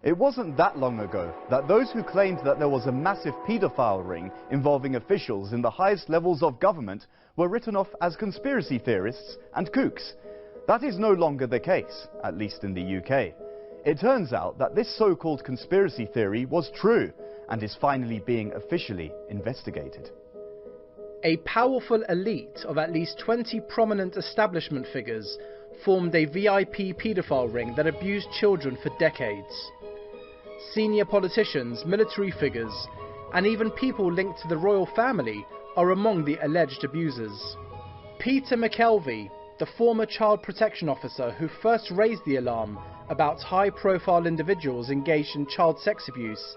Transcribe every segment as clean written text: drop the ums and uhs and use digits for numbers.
It wasn't that long ago that those who claimed that there was a massive paedophile ring involving officials in the highest levels of government were written off as conspiracy theorists and kooks. That is no longer the case, at least in the UK. It turns out that this so-called conspiracy theory was true and is finally being officially investigated. A powerful elite of at least 20 prominent establishment figures formed a VIP paedophile ring that abused children for decades. Senior politicians, military figures, and even people linked to the royal family are among the alleged abusers. Peter McKelvey, the former child protection officer who first raised the alarm about high-profile individuals engaged in child sex abuse,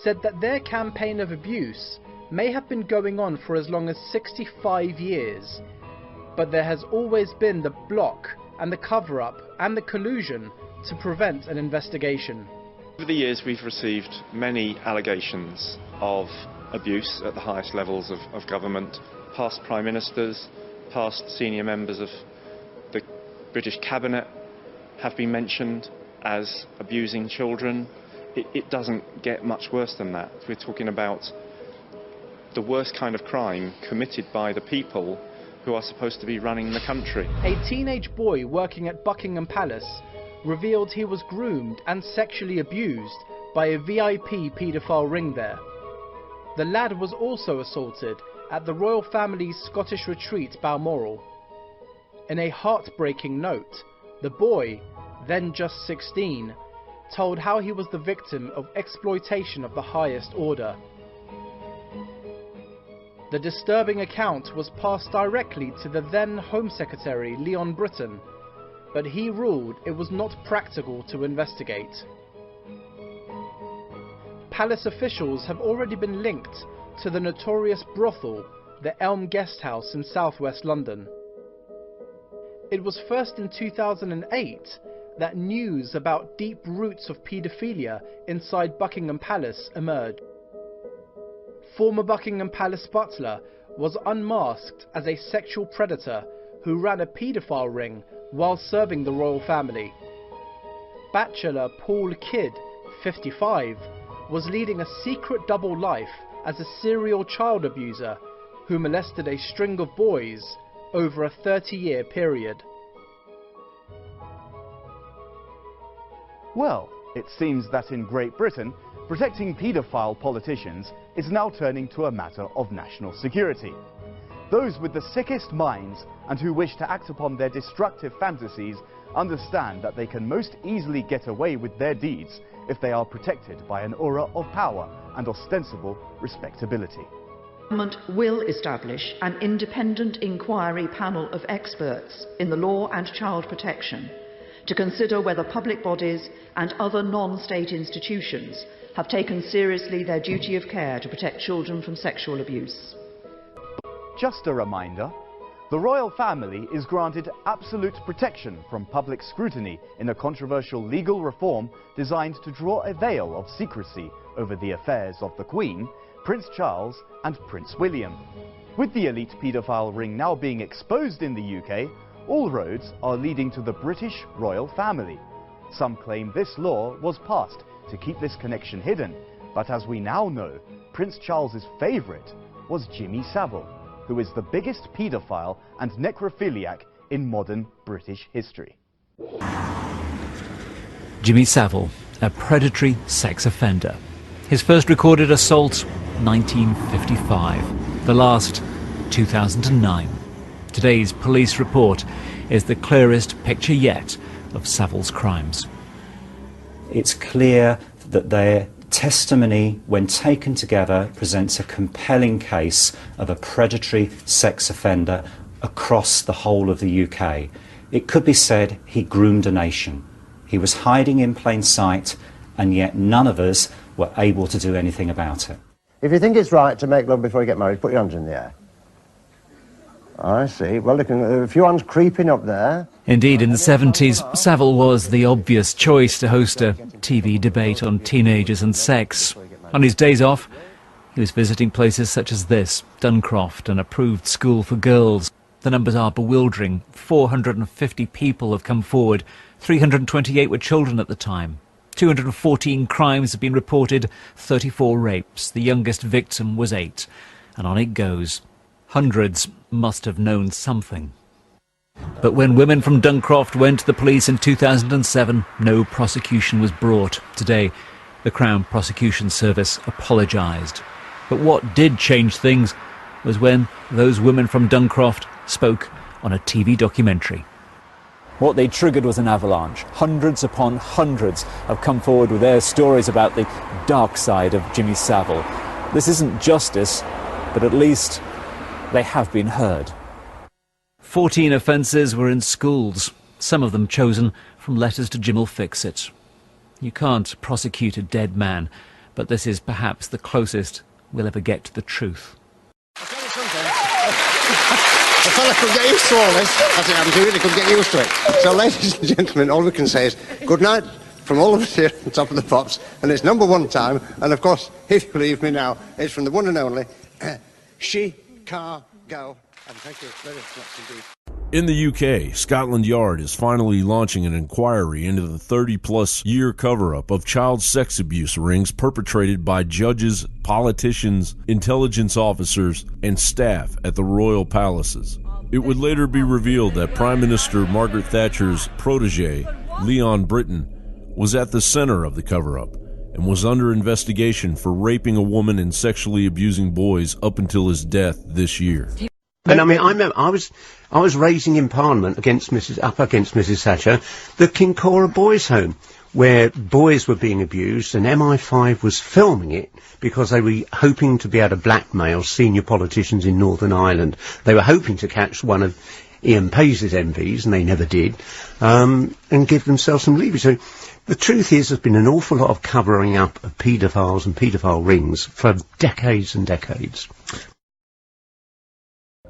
said that their campaign of abuse may have been going on for as long as 65 years, but there has always been the block and the cover-up and the collusion to prevent an investigation. Over the years we've received many allegations of abuse at the highest levels of government. Past Prime Ministers, past senior members of the British Cabinet have been mentioned as abusing children. It doesn't get much worse than that. We're talking about the worst kind of crime committed by the people who are supposed to be running the country. A teenage boy working at Buckingham Palace revealed he was groomed and sexually abused by a VIP paedophile ring there. The lad was also assaulted at the royal family's Scottish retreat Balmoral. In a heartbreaking note, the boy, then just 16, told how he was the victim of exploitation of the highest order. The disturbing account was passed directly to the then Home Secretary Leon Britton, but he ruled it was not practical to investigate. Palace officials have already been linked to the notorious brothel, the Elm Guest House in southwest London. It was first in 2008 that news about deep roots of paedophilia inside Buckingham Palace emerged. Former Buckingham Palace butler was unmasked as a sexual predator who ran a paedophile ring while serving the royal family. Bachelor Paul Kidd, 55, was leading a secret double life as a serial child abuser who molested a string of boys over a 30-year period. Well, it seems that in Great Britain, protecting paedophile politicians is now turning to a matter of national security. Those with the sickest minds and who wish to act upon their destructive fantasies understand that they can most easily get away with their deeds if they are protected by an aura of power and ostensible respectability. Government will establish an independent inquiry panel of experts in the law and child protection to consider whether public bodies and other non-state institutions have taken seriously their duty of care to protect children from sexual abuse. Just a reminder, the royal family is granted absolute protection from public scrutiny in a controversial legal reform designed to draw a veil of secrecy over the affairs of the Queen, Prince Charles and Prince William. With the elite paedophile ring now being exposed in the UK, all roads are leading to the British royal family. Some claim this law was passed to keep this connection hidden, but as we now know, Prince Charles's favourite was Jimmy Savile, who is the biggest paedophile and necrophiliac in modern British history. Jimmy Savile, a predatory sex offender. His first recorded assault, 1955. The last, 2009. Today's police report is the clearest picture yet of Savile's crimes. It's clear that their testimony, when taken together, presents a compelling case of a predatory sex offender across the whole of the UK. It could be said he groomed a nation. He was hiding in plain sight, and yet none of us were able to do anything about it. If you think it's right to make love before you get married, put your hands in the air. I see. Well, look, a few hands creeping up there. Indeed, in the 70s, Savile was the obvious choice to host a TV debate on teenagers and sex. On his days off, he was visiting places such as this, Duncroft, an approved school for girls. The numbers are bewildering. 450 people have come forward. 328 were children at the time. 214 crimes have been reported, 34 rapes. The youngest victim was 8. And on it goes. Hundreds must have known something. But when women from Duncroft went to the police in 2007, no prosecution was brought. Today, the Crown Prosecution Service apologised. But what did change things was when those women from Duncroft spoke on a TV documentary. What they triggered was an avalanche. Hundreds upon hundreds have come forward with their stories about the dark side of Jimmy Savile. This isn't justice, but at least they have been heard. 14 offences were in schools, some of them chosen from letters to Jim'll Fix It. You can't prosecute a dead man, but this is perhaps the closest we'll ever get to the truth. I'll tell you something. A fella could get used to all this, as it happens, he really could get used to it. So, ladies and gentlemen, all we can say is good night from all of us here on Top of the Pops, and it's #1 time, and of course, if you believe me now, it's from the one and only Chicago. And thank you very much indeed. In the UK, Scotland Yard is finally launching an inquiry into the 30-plus year cover-up of child sex abuse rings perpetrated by judges, politicians, intelligence officers, and staff at the royal palaces. It would later be revealed that Prime Minister Margaret Thatcher's protege, Leon Britton, was at the center of the cover-up and was under investigation for raping a woman and sexually abusing boys up until his death this year. And I mean, I remember I was raising in Parliament against Mrs Thatcher the Kincora Boys' Home, where boys were being abused, and MI5 was filming it because they were hoping to be able to blackmail senior politicians in Northern Ireland. They were hoping to catch one of Ian Paisley's MPs, and they never did, and give themselves some leverage. So the truth is, there's been an awful lot of covering up of paedophiles and paedophile rings for decades and decades.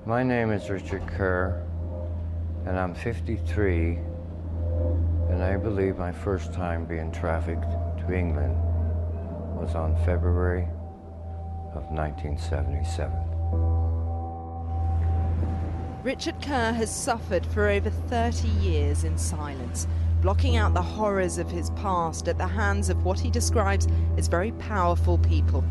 My name is Richard Kerr, and I'm 53, and I believe my first time being trafficked to England was on February of 1977. Richard Kerr has suffered for over 30 years in silence, blocking out the horrors of his past at the hands of what he describes as very powerful people.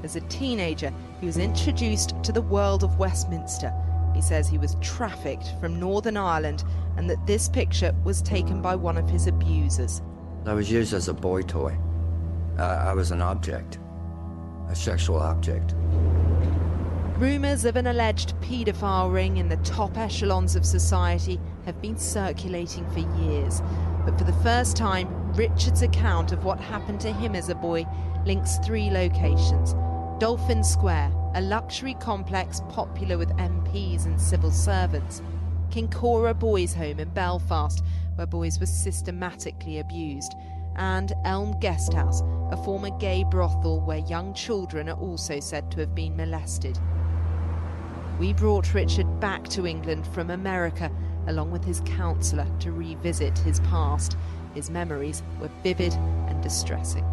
As a teenager, he was introduced to the world of Westminster. He says he was trafficked from Northern Ireland and that this picture was taken by one of his abusers. I was used as a boy toy. I was an object, a sexual object. Rumours of an alleged paedophile ring in the top echelons of society have been circulating for years. But for the first time, Richard's account of what happened to him as a boy links 3 locations. Dolphin Square, a luxury complex popular with MPs and civil servants. Kincora Boys' Home in Belfast, where boys were systematically abused. And Elm Guesthouse, a former gay brothel where young children are also said to have been molested. We brought Richard back to England from America, along with his counsellor, to revisit his past. His memories were vivid and distressing.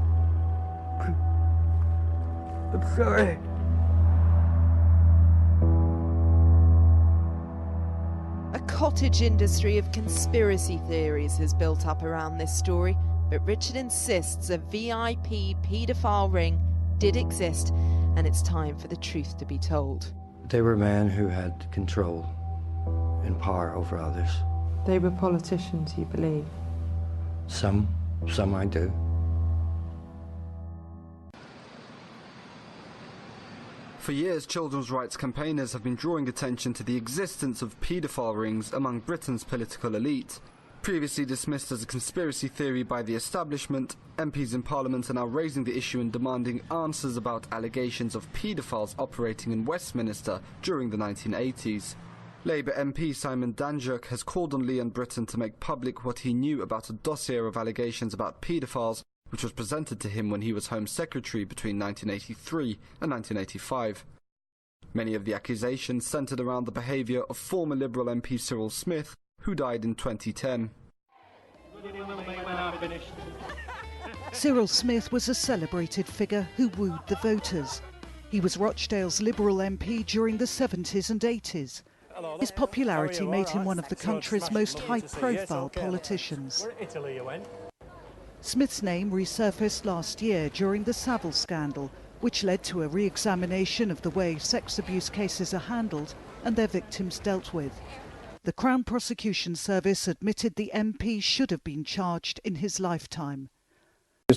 I'm sorry. A cottage industry of conspiracy theories has built up around this story, but Richard insists a VIP paedophile ring did exist, and it's time for the truth to be told. They were men who had control and power over others. They were politicians, you believe? Some I do. For years, children's rights campaigners have been drawing attention to the existence of paedophile rings among Britain's political elite. Previously dismissed as a conspiracy theory by the establishment, MPs in Parliament are now raising the issue and demanding answers about allegations of paedophiles operating in Westminster during the 1980s. Labour MP Simon Danjuk has called on Leon Britton to make public what he knew about a dossier of allegations about paedophiles which was presented to him when he was Home Secretary between 1983 and 1985. Many of the accusations centred around the behaviour of former Liberal MP Cyril Smith, who died in 2010. Cyril Smith was a celebrated figure who wooed the voters. He was Rochdale's Liberal MP during the 70s and 80s. His popularity made him one of the country's most high-profile politicians. Smith's name resurfaced last year during the Savile scandal, which led to a re-examination of the way sex abuse cases are handled and their victims dealt with. The Crown Prosecution Service admitted the MP should have been charged in his lifetime.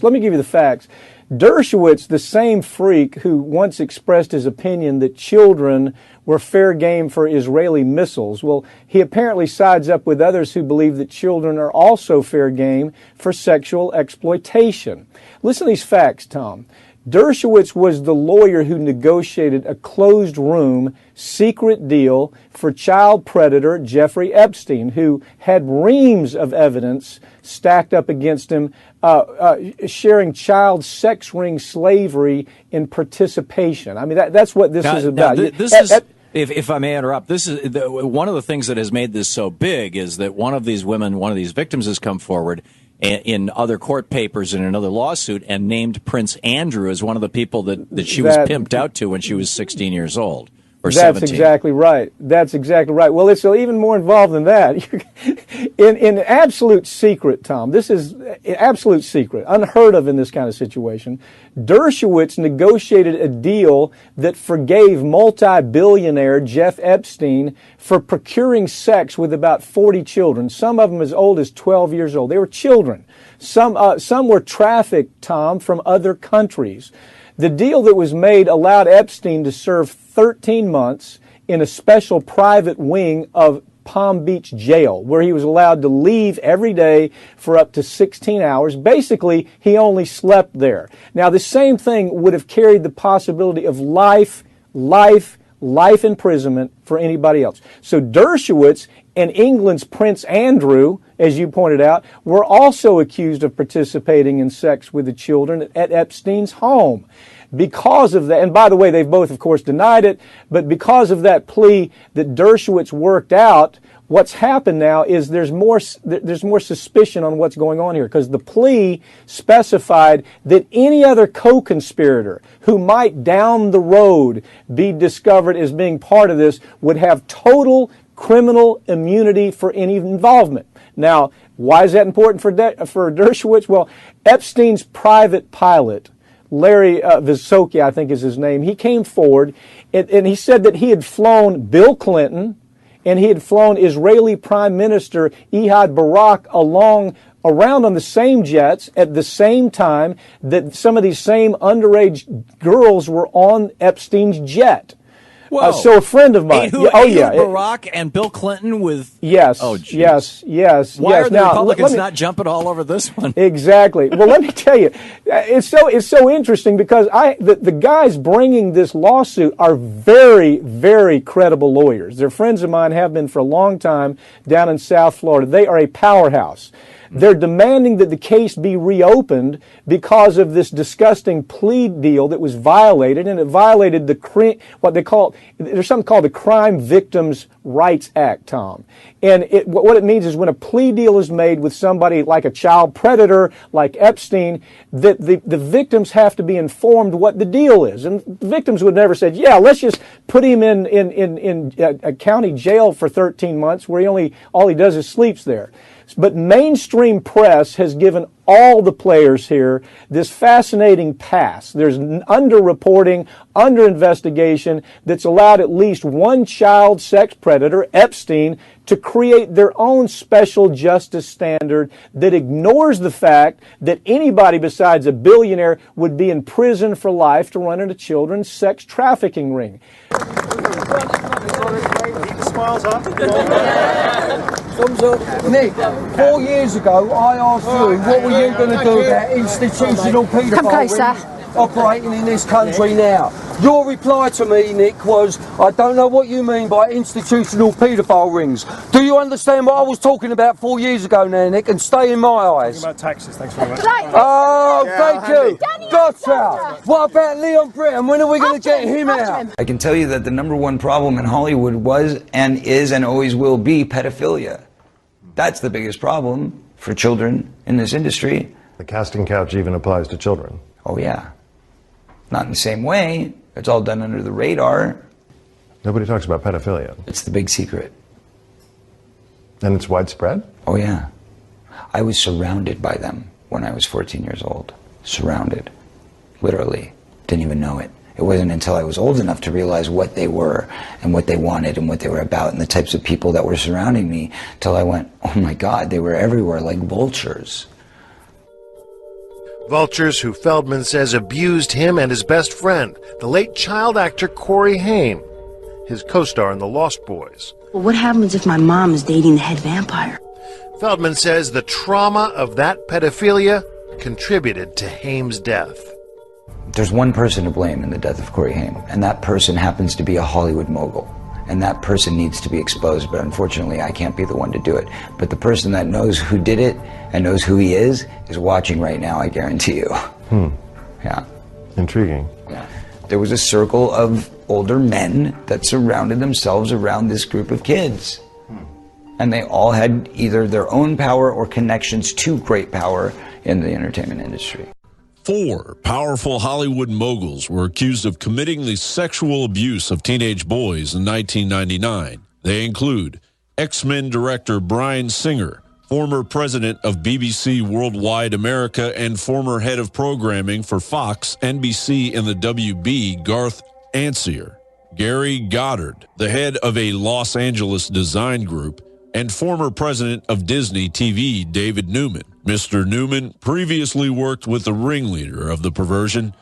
Let me give you the facts. Dershowitz, the same freak who once expressed his opinion that children were fair game for Israeli missiles, well, he apparently sides up with others who believe that children are also fair game for sexual exploitation. Listen to these facts, Tom. Dershowitz was the lawyer who negotiated a closed-room, secret deal for child predator Jeffrey Epstein, who had reams of evidence stacked up against him, sharing child sex ring slavery in participation. I mean, that's what this is about. If I may interrupt, this is one of the things that has made this so big is that one of these women, one of these victims, has come forward in other court papers and in another lawsuit and named Prince Andrew as one of the people that she was pimped out to when she was 16 years old. Or 17. That's exactly right. That's exactly right. Well, it's even more involved than that. In absolute secret, Tom, this is absolute secret, unheard of in this kind of situation. Dershowitz negotiated a deal that forgave multi-billionaire Jeff Epstein for procuring sex with about 40 children, some of them as old as 12 years old. They were children. Some were trafficked, Tom, from other countries. The deal that was made allowed Epstein to serve 13 months in a special private wing of Palm Beach jail, where he was allowed to leave every day for up to 16 hours. Basically, he only slept there. Now, the same thing would have carried the possibility of life imprisonment for anybody else. So Dershowitz and England's Prince Andrew, as you pointed out, were also accused of participating in sex with the children at Epstein's home. Because of that, and by the way, they've both, of course, denied it, but because of that plea that Dershowitz worked out, what's happened now is there's more suspicion on what's going on here, because the plea specified that any other co-conspirator who might down the road be discovered as being part of this would have total criminal immunity for any involvement. Now, why is that important for Dershowitz? Well, Epstein's private pilot, Larry Vysotsky, I think is his name, he came forward and he said that he had flown Bill Clinton and he had flown Israeli Prime Minister Ehud Barak around on the same jets at the same time that some of these same underage girls were on Epstein's jet. So a friend of mine, Barack and Bill Clinton with yes. Why Now, are the Republicans not jumping all over this one? Exactly. Well, let me tell you, it's so interesting because the guys bringing this lawsuit are very, very credible lawyers. They're friends of mine, have been for a long time down in South Florida. They are a powerhouse. They're demanding that the case be reopened because of this disgusting plea deal that was violated, and it violated there's something called the Crime Victims' Rights Act, Tom. And what it means is when a plea deal is made with somebody like a child predator, like Epstein, that the victims have to be informed what the deal is. And the victims would never say, yeah, let's just put him in a county jail for 13 months where all he does is sleeps there. But mainstream press has given all the players here this fascinating pass. There's underreporting, under-investigation that's allowed at least one child sex predator, Epstein, to create their own special justice standard that ignores the fact that anybody besides a billionaire would be in prison for life to run a children's sex trafficking ring. Smiles up. Thumbs up. Nick, 4 years ago, I asked you, what were you going to do about institutional paedophile operating in this country now? Your reply to me, Nick, was, I don't know what you mean by institutional paedophile rings. Do you understand what I was talking about 4 years ago now, Nick? And stay in my eyes. Talking about taxes, thanks very much. Oh, thank you. Gotcha. What about Leon Britton? When are we going to get him out? I can tell you that the #1 problem in Hollywood was and is and always will be pedophilia. That's the biggest problem for children in this industry. The casting couch even applies to children. Oh, yeah. Not in the same way. It's all done under the radar. Nobody talks about pedophilia. It's the big secret. And it's widespread? Oh, yeah. I was surrounded by them. when I was 14 years old, surrounded, literally, didn't even know it. It wasn't until I was old enough to realize what they were and what they wanted and what they were about and the types of people that were surrounding me till I went, oh my God, they were everywhere like vultures. Vultures who Feldman says abused him and his best friend, the late child actor Corey Haim, his co-star in The Lost Boys. Well, what happens if my mom is dating the head vampire? Feldman says the trauma of that pedophilia contributed to Haim's death. There's one person to blame in the death of Corey Haim, and that person happens to be a Hollywood mogul. And that person needs to be exposed, but unfortunately I can't be the one to do it. But the person that knows who did it and knows who he is watching right now, I guarantee you. Yeah. Intriguing. Yeah. There was a circle of older men that surrounded themselves around this group of kids. And they all had either their own power or connections to great power in the entertainment industry. 4 powerful Hollywood moguls were accused of committing the sexual abuse of teenage boys in 1999. They include X-Men director Bryan Singer, former president of BBC Worldwide America and former head of programming for Fox, NBC, and the WB, Garth Ancier, Gary Goddard, the head of a Los Angeles design group, and former president of Disney TV, David Newman. Mr. Newman previously worked with the ringleader of the perversion,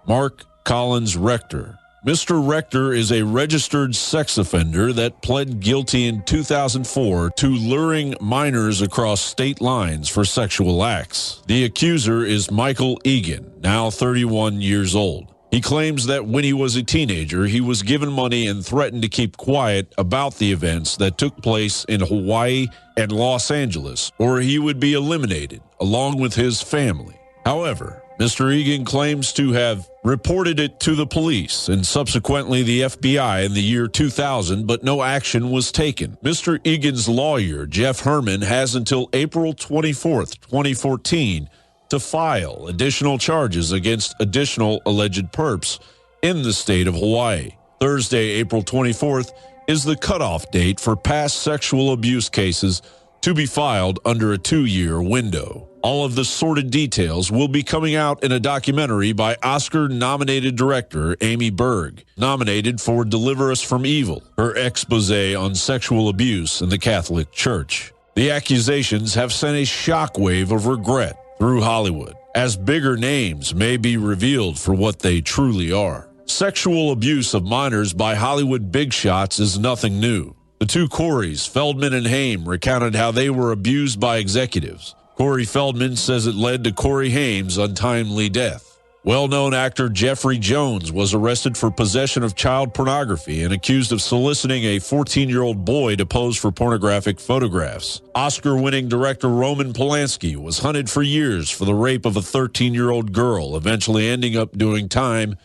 Mark Collins Rector. Mr. Rector is a registered sex offender that pled guilty in 2004 to luring minors across state lines for sexual acts. The accuser is Michael Egan, now 31 years old. He claims that when he was a teenager, he was given money and threatened to keep quiet about the events that took place in Hawaii and Los Angeles, or he would be eliminated, along with his family. However, Mr. Egan claims to have reported it to the police and subsequently the FBI in the year 2000, but no action was taken. Mr. Egan's lawyer, Jeff Herman, has until April 24th, 2014, to file additional charges against additional alleged perps in the state of Hawaii. Thursday, April 24th, is the cutoff date for past sexual abuse cases to be filed under a 2-year window. All of the sordid details will be coming out in a documentary by Oscar-nominated director Amy Berg, nominated for Deliver Us from Evil, her exposé on sexual abuse in the Catholic Church. The accusations have sent a shockwave of regret through Hollywood, as bigger names may be revealed for what they truly are. Sexual abuse of minors by Hollywood big shots is nothing new. The 2 Coreys, Feldman and Haim, recounted how they were abused by executives. Corey Feldman says it led to Corey Haim's untimely death. Well-known actor Jeffrey Jones was arrested for possession of child pornography and accused of soliciting a 14-year-old boy to pose for pornographic photographs. Oscar-winning director Roman Polanski was hunted for years for the rape of a 13-year-old girl, eventually ending up doing time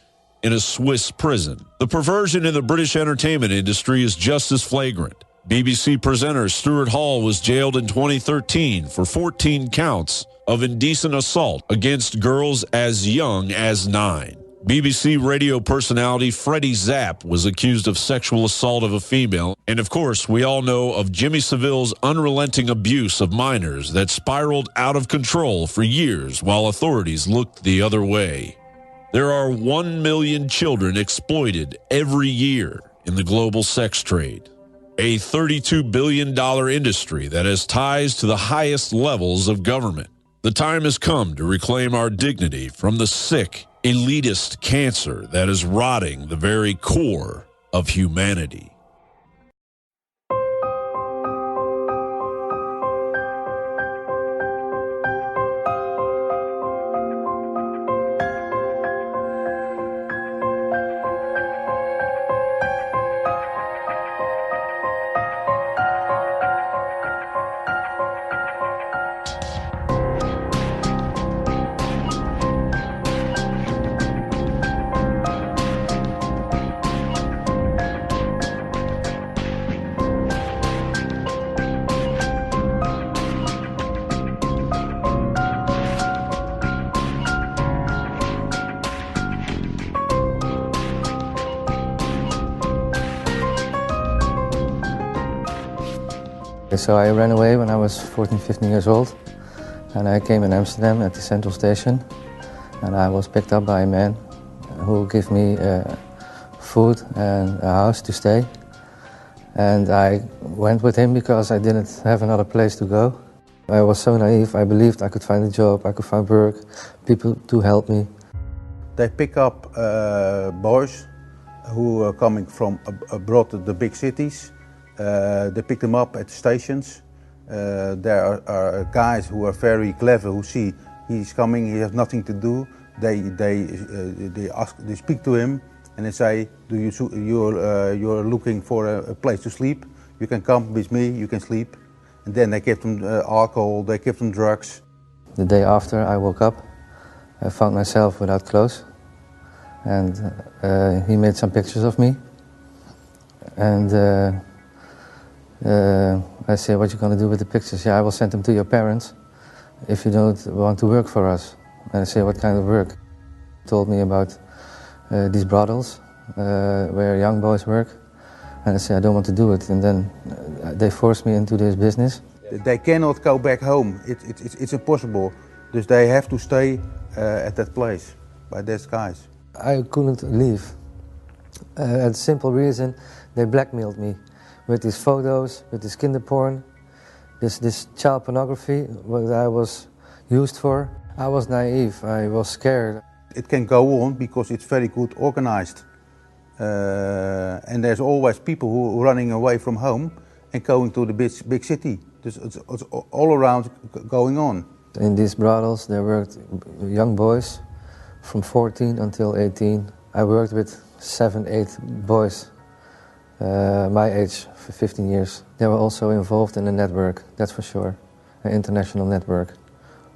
in a Swiss prison. The perversion in the British entertainment industry is just as flagrant. BBC presenter Stuart Hall was jailed in 2013 for 14 counts of indecent assault against girls as young as 9. BBC radio personality Freddie Zapp was accused of sexual assault of a female, and of course we all know of Jimmy Savile's unrelenting abuse of minors that spiraled out of control for years while authorities looked the other way. There are 1 million children exploited every year in the global sex trade, a $32 billion industry that has ties to the highest levels of government. The time has come to reclaim our dignity from the sick, elitist cancer that is rotting the very core of humanity. So I ran away when I was 14, 15 years old. And I came in Amsterdam at the central station, and I was picked up by a man who gave me food and a house to stay. And I went with him because I didn't have another place to go. I was so naive, I believed I could find a job, I could find work, people to help me. They pick up boys who are coming from abroad to the big cities. They pick them up at the stations. There are guys who are very clever, who see he's coming, he has nothing to do. They speak to him and they say, you're looking for a place to sleep? You can come with me, you can sleep. And then they give them alcohol, they give them drugs. The day after I woke up, I found myself without clothes. And he made some pictures of me. And I said, what are you going to do with the pictures? Yeah, I will send them to your parents if you don't want to work for us. And I said, what kind of work? He told me about these brothels where young boys work. And I said, I don't want to do it. And then they forced me into this business. They cannot go back home. It's impossible. Dus they have to stay at that place, by these guys. I couldn't leave. A simple reason, they blackmailed me with these photos, with this kinder porn, this child pornography, what I was used for. I was naive, I was scared. It can go on because it's very good organized. And there's always people who are running away from home and going to the big city. It's all around going on. In these brothels there worked young boys from 14 until 18. I worked with 7, 8 boys my age for 15 years. They were also involved in a network, that's for sure. An international network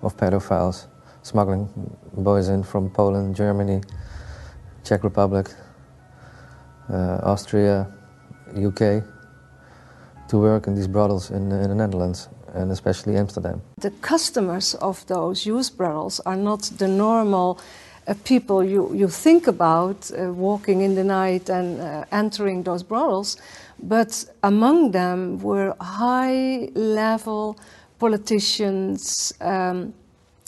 of pedophiles, smuggling boys in from Poland, Germany, Czech Republic, Austria, UK, to work in these brothels in the Netherlands, and especially Amsterdam. The customers of those youth brothels are not the normal people you think about walking in the night and entering those brothels, but among them were high-level politicians,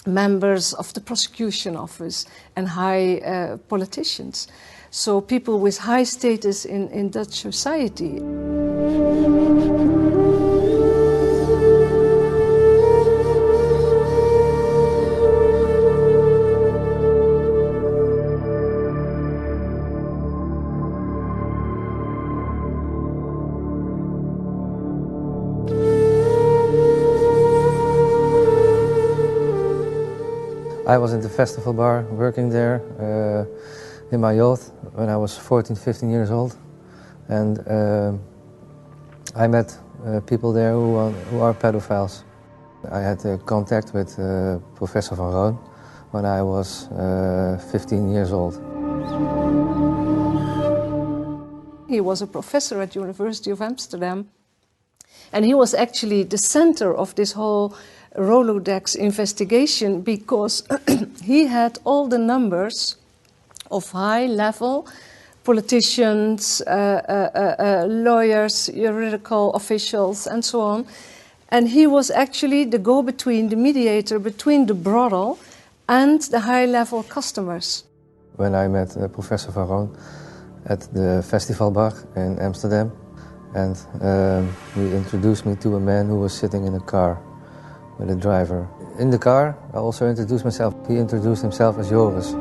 members of the prosecution office, and high politicians. So people with high status in Dutch society. I was in the festival bar, working there in my youth, when I was 14, 15 years old. And I met people there who are pedophiles. I had contact with Professor van Roon when I was 15 years old. He was a professor at the University of Amsterdam, and he was actually the center of this whole Rolodex investigation because he had all the numbers of high-level politicians, lawyers, juridical officials, and so on. And he was actually the go-between, the mediator between the brothel and the high-level customers. When I met Professor van Roon at the festival bar in Amsterdam, and he introduced me to a man who was sitting in a car with a driver. In the car, I also introduced myself. He introduced himself as Joris.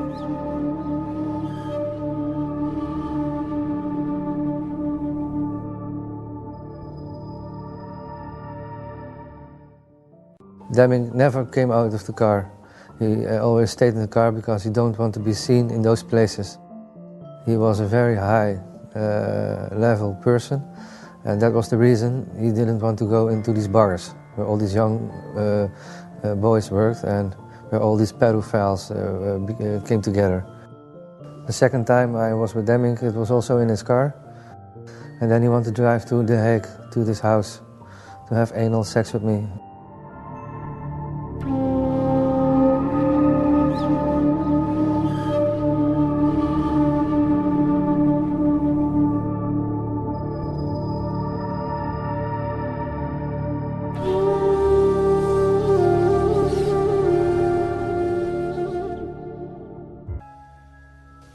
Demming never came out of the car. He always stayed in the car because he don't want to be seen in those places. He was a very high level person, and that was the reason he didn't want to go into these bars where all these young boys worked and where all these pedophiles came together. The second time I was with Demming, it was also in his car, and then he wanted to drive to The Hague, to this house, to have anal sex with me.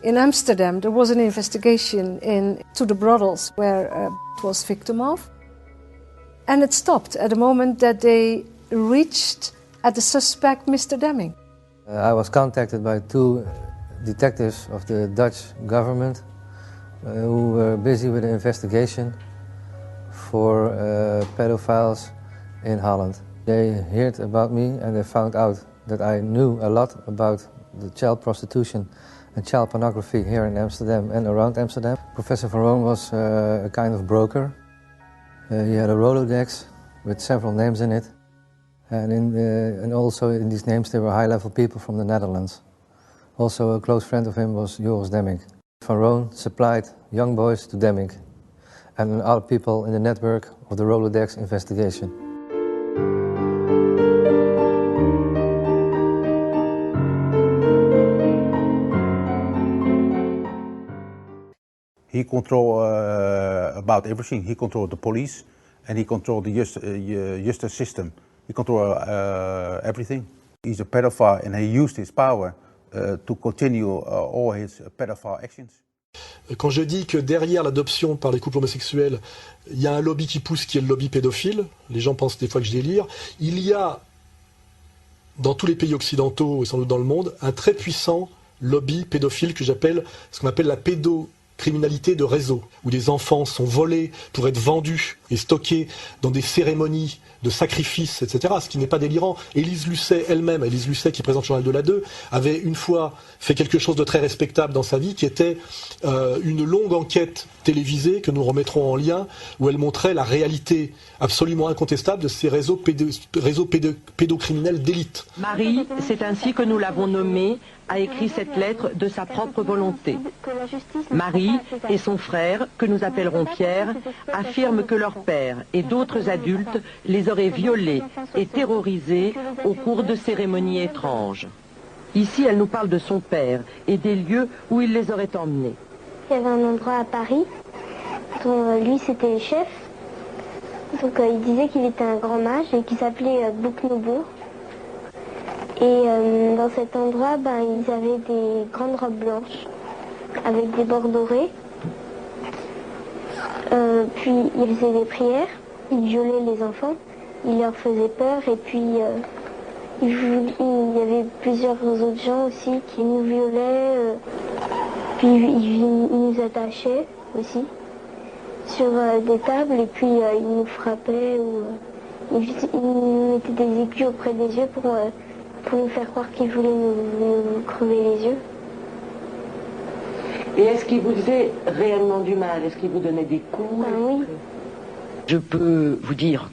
In Amsterdam, there was an investigation into the brothels where it was victim of. And it stopped at the moment that they reached at the suspect, Mr. Demming. I was contacted by 2 detectives of the Dutch government who were busy with an investigation for pedophiles in Holland. They heard about me and they found out that I knew a lot about the child prostitution and child pornography here in Amsterdam and around Amsterdam. Professor Van Roon was a kind of broker. He had a Rolodex with several names in it. And also in these names there were high-level people from the Netherlands. Also a close friend of him was Joris Demming. Van Roon supplied young boys to Demming and other people in the network of the Rolodex investigation. He controlled about everything. He controlled the police and he controlled the justice system. He controlled everything. He's a pedophile and he used his power to continue all his pedophile actions. Quand je dis que derrière l'adoption par les couples homosexuels, il y a un lobby qui pousse, qui est le lobby pédophile, les gens pensent des fois que je délire, il y a dans tous les pays occidentaux et sans doute dans le monde un très puissant lobby pédophile que j'appelle ce qu'on appelle la pédocriminalité de réseau, où des enfants sont volés pour être vendus et stockés dans des cérémonies de sacrifices, etc., ce qui n'est pas délirant. Élise Lucet elle-même, Élise Lucet qui présente le journal de la 2, avait une fois fait quelque chose de très respectable dans sa vie, qui était une longue enquête télévisée que nous remettrons en lien, où elle montrait la réalité absolument incontestable de ces réseaux pédocriminels d'élite. Marie, c'est ainsi que nous l'avons nommée, a écrit cette lettre de sa propre volonté. Marie et son frère, que nous appellerons Pierre, affirment que leur père et d'autres adultes les auraient violés et terrorisés au cours de cérémonies étranges. Ici, elle nous parle de son père et des lieux où il les aurait emmenés. Il y avait un endroit à Paris dont lui c'était le chef. Donc il disait qu'il était un grand mage et qu'il s'appelait Bouc-Nobourg. Et dans cet endroit, ils avaient des grandes robes blanches avec des bords dorés. Puis ils faisaient des prières, ils violaient les enfants, ils leur faisaient peur et puis il y avait plusieurs autres gens aussi qui nous violaient, puis ils nous attachaient aussi sur des tables et puis ils nous frappaient ou ils nous mettaient des aiguilles auprès des yeux pour nous faire croire qu'ils voulaient nous crever les yeux. Et est-ce qu'il vous faisait réellement du mal? Est-ce qu'il vous donnait des coups? Oui. Je peux vous dire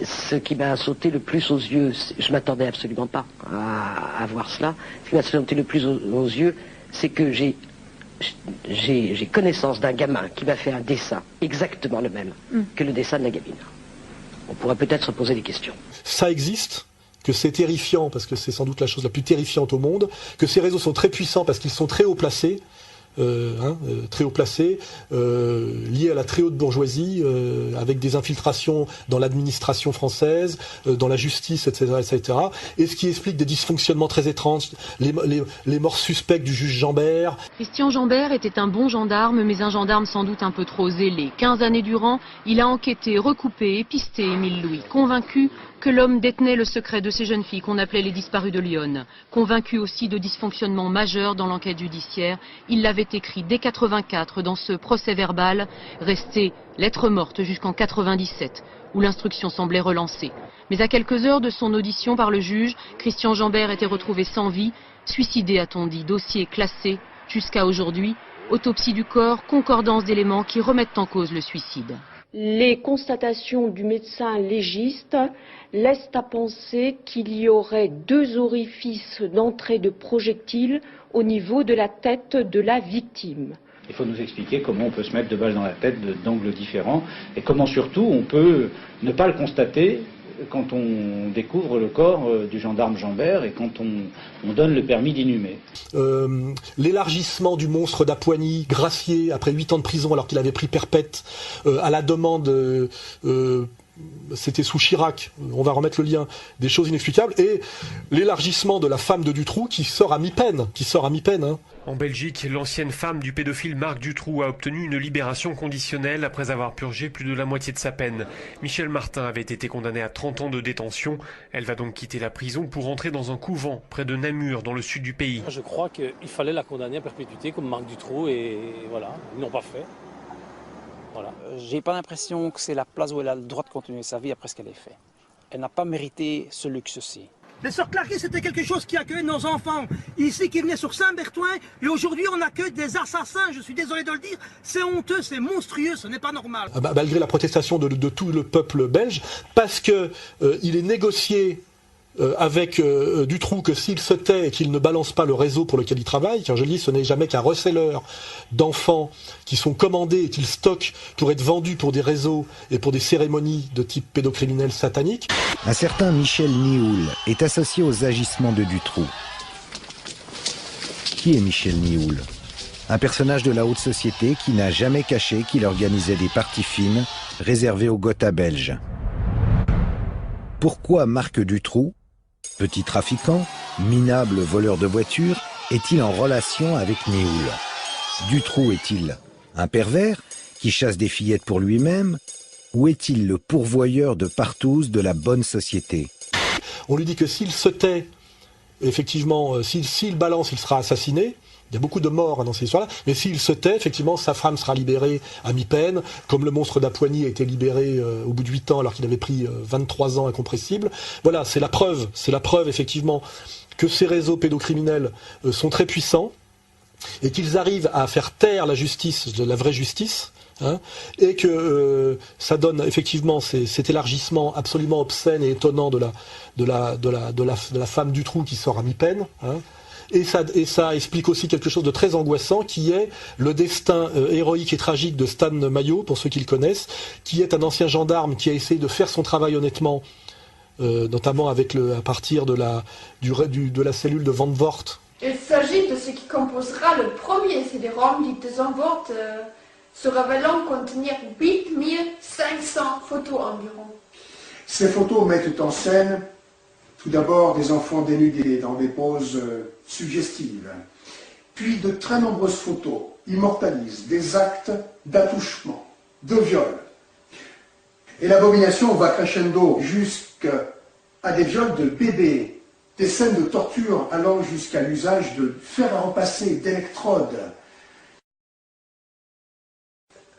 ce qui m'a sauté le plus aux yeux, je m'attendais absolument pas à voir cela, ce qui m'a sauté le plus aux yeux, c'est que j'ai connaissance d'un gamin qui m'a fait un dessin exactement le même que le dessin de la gamine. On pourrait peut-être se poser des questions. Ça existe, que c'est terrifiant parce que c'est sans doute la chose la plus terrifiante au monde, que ces réseaux sont très puissants parce qu'ils sont très haut placés, très haut placés, liés à la très haute bourgeoisie, avec des infiltrations dans l'administration française, dans la justice, etc., etc. Et ce qui explique des dysfonctionnements très étranges, les morts suspectes du juge Jambert. Christian Jambert était un bon gendarme, mais un gendarme sans doute un peu trop zélé. 15 années durant, il a enquêté, recoupé, épisté Émile Louis, convaincu que l'homme détenait le secret de ces jeunes filles qu'on appelait les disparues de Lyon. Convaincu aussi de dysfonctionnements majeurs dans l'enquête judiciaire, il l'avait écrit dès 84 dans ce procès verbal, resté lettre morte jusqu'en 97, où l'instruction semblait relancée. Mais à quelques heures de son audition par le juge, Christian Jambert était retrouvé sans vie, suicidé a-t-on dit, dossier classé, jusqu'à aujourd'hui, autopsie du corps, concordance d'éléments qui remettent en cause le suicide. Les constatations du médecin légiste laissent à penser qu'il y aurait 2 orifices d'entrée de projectiles au niveau de la tête de la victime. Il faut nous expliquer comment on peut se mettre 2 balles dans la tête d'angles différents et comment surtout on peut ne pas le constater quand on découvre le corps du gendarme Jambert et quand on donne le permis d'inhumer. L'élargissement du monstre d'Apoigny, gracié après 8 ans de prison alors qu'il avait pris perpète, à la demande c'était sous Chirac, on va remettre le lien, des choses inexplicables, et l'élargissement de la femme de Dutroux qui sort à mi-peine, hein. En Belgique, l'ancienne femme du pédophile Marc Dutroux a obtenu une libération conditionnelle après avoir purgé plus de la moitié de sa peine. Michel Martin avait été condamnée à 30 ans de détention. Elle va donc quitter la prison pour entrer dans un couvent près de Namur, dans le sud du pays. Je crois qu'il fallait la condamner à perpétuité comme Marc Dutroux et voilà, ils n'ont pas fait. Voilà. J'ai pas l'impression que c'est la place où elle a le droit de continuer sa vie après ce qu'elle a fait. Elle n'a pas mérité ce luxe-ci. Les sœurs Clarisse, c'était quelque chose qui accueillait nos enfants ici, qui venaient sur Saint-Berthouin, et aujourd'hui on accueille des assassins, je suis désolé de le dire, c'est honteux, c'est monstrueux, ce n'est pas normal. Malgré la protestation de tout le peuple belge, parce que il est négocié avec Dutroux que s'il se tait et qu'il ne balance pas le réseau pour lequel il travaille, car je le dis, ce n'est jamais qu'un receleur d'enfants qui sont commandés et qu'il stocke pour être vendus pour des réseaux et pour des cérémonies de type pédocriminel satanique. Un certain Michel Nioul est associé aux agissements de Dutroux. Qui est Michel Nioul? Un personnage de la haute société qui n'a jamais caché qu'il organisait des parties fines réservées aux Gotha belges. Pourquoi Marc Dutroux, petit trafiquant, minable voleur de voitures, est-il en relation avec Nioul? Dutroux est-il un pervers qui chasse des fillettes pour lui-même, ou est-il le pourvoyeur de partous de la bonne société? On lui dit que s'il se tait, effectivement, s'il balance, il sera assassiné. Il y a beaucoup de morts dans ces histoires-là, mais s'il se tait, effectivement, sa femme sera libérée à mi-peine, comme le monstre d'Apoigny a été libéré au bout de 8 ans alors qu'il avait pris 23 ans incompressibles. Voilà, c'est la preuve, effectivement, que ces réseaux pédocriminels sont très puissants et qu'ils arrivent à faire taire la justice, la vraie justice, hein, et que ça donne effectivement cet élargissement absolument obscène et étonnant de la femme Dutroux qui sort à mi-peine, hein. Et ça explique aussi quelque chose de très angoissant qui est le destin héroïque et tragique de Stan Maillot, pour ceux qui le connaissent, qui est un ancien gendarme qui a essayé de faire son travail honnêtement, notamment à partir de la cellule de Van Voort. Il s'agit de ce qui composera le premier CD-ROM dit de Van Voort, se révélant contenir 8500 photos environ. Ces photos mettent en scène tout d'abord des enfants dénudés dans des poses suggestives, puis de très nombreuses photos immortalisent des actes d'attouchement, de viol. Et l'abomination va crescendo jusqu'à des viols de bébés, des scènes de torture allant jusqu'à l'usage de fer à repasser, d'électrodes.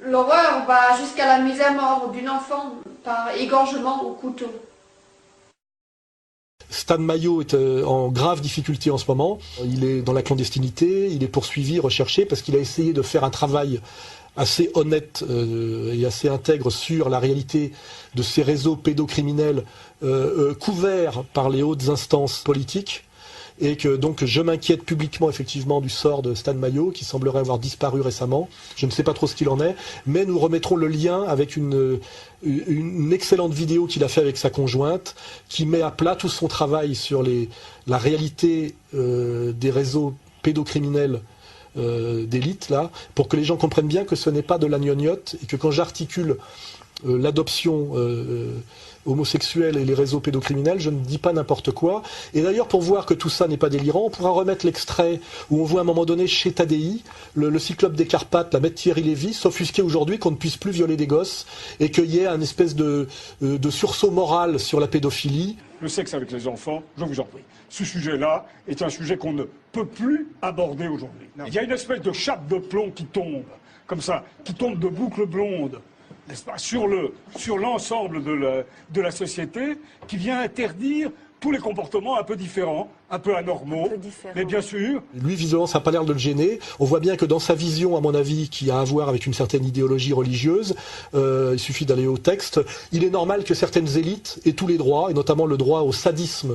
L'horreur va jusqu'à la mise à mort d'une enfant par égorgement au couteau. Stan Maillot est en grave difficulté en ce moment. Il est dans la clandestinité, il est poursuivi, recherché, parce qu'il a essayé de faire un travail assez honnête et assez intègre sur la réalité de ces réseaux pédocriminels couverts par les hautes instances politiques. Et que donc je m'inquiète publiquement effectivement du sort de Stan Maillot qui semblerait avoir disparu récemment. Je ne sais pas trop ce qu'il en est, mais nous remettrons le lien avec une excellente vidéo qu'il a fait avec sa conjointe qui met à plat tout son travail sur la réalité des réseaux pédocriminels d'élite là, pour que les gens comprennent bien que ce n'est pas de la gnognotte et que quand j'articule l'adoption homosexuelle et les réseaux pédocriminels, je ne dis pas n'importe quoi. Et d'ailleurs, pour voir que tout ça n'est pas délirant, on pourra remettre l'extrait où on voit à un moment donné chez Tadei, le cyclope des Carpates, la maître Thierry Lévy, s'offusquer aujourd'hui qu'on ne puisse plus violer des gosses et qu'il y ait un espèce de sursaut moral sur la pédophilie. Le sexe avec les enfants, je vous en prie. Ce sujet-là est un sujet qu'on ne peut plus aborder aujourd'hui. Il y a une espèce de chape de plomb qui tombe, comme ça, qui tombe de boucles blondes, n'est-ce pas, sur l'ensemble de la société, qui vient interdire tous les comportements un peu différents, un peu anormaux, mais bien sûr. Lui, visiblement, ça n'a pas l'air de le gêner. On voit bien que dans sa vision, à mon avis, qui a à voir avec une certaine idéologie religieuse, il suffit d'aller au texte, il est normal que certaines élites aient tous les droits, et notamment le droit au sadisme,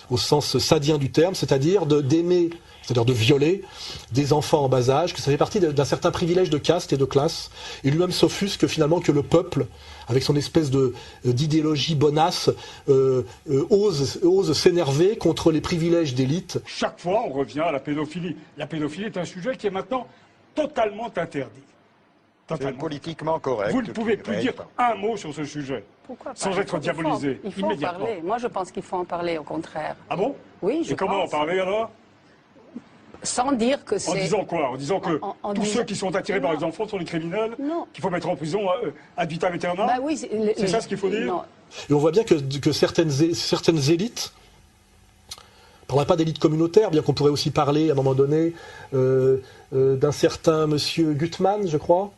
au sens sadien du terme, c'est-à-dire d'aimer, c'est-à-dire de violer des enfants en bas âge, que ça fait partie d'un certain privilège de caste et de classe. Et lui-même s'offusque finalement que le peuple, avec son espèce d'idéologie bonasse, ose s'énerver contre les privilèges d'élite. Chaque fois, on revient à la pédophilie. La pédophilie est un sujet qui est maintenant totalement interdit. C'est politiquement correct. Vous ne pouvez plus dire un mot sur ce sujet. Pourquoi pas? Sans être diabolisé, Il faut en parler. Moi, je pense qu'il faut en parler, au contraire. Ah bon? Oui, je pense. Et comment en parler alors? Sans dire que c'est... En disant quoi? En disant que tous ceux qui sont attirés par les enfants sont des criminels, qu'il faut mettre en prison ad vitam aeternam? Bah oui, c'est ça ce qu'il faut dire? Non. Et on voit bien que certaines élites, on ne parlera pas d'élite communautaire, bien qu'on pourrait aussi parler à un moment donné d'un certain monsieur Gutmann, je crois,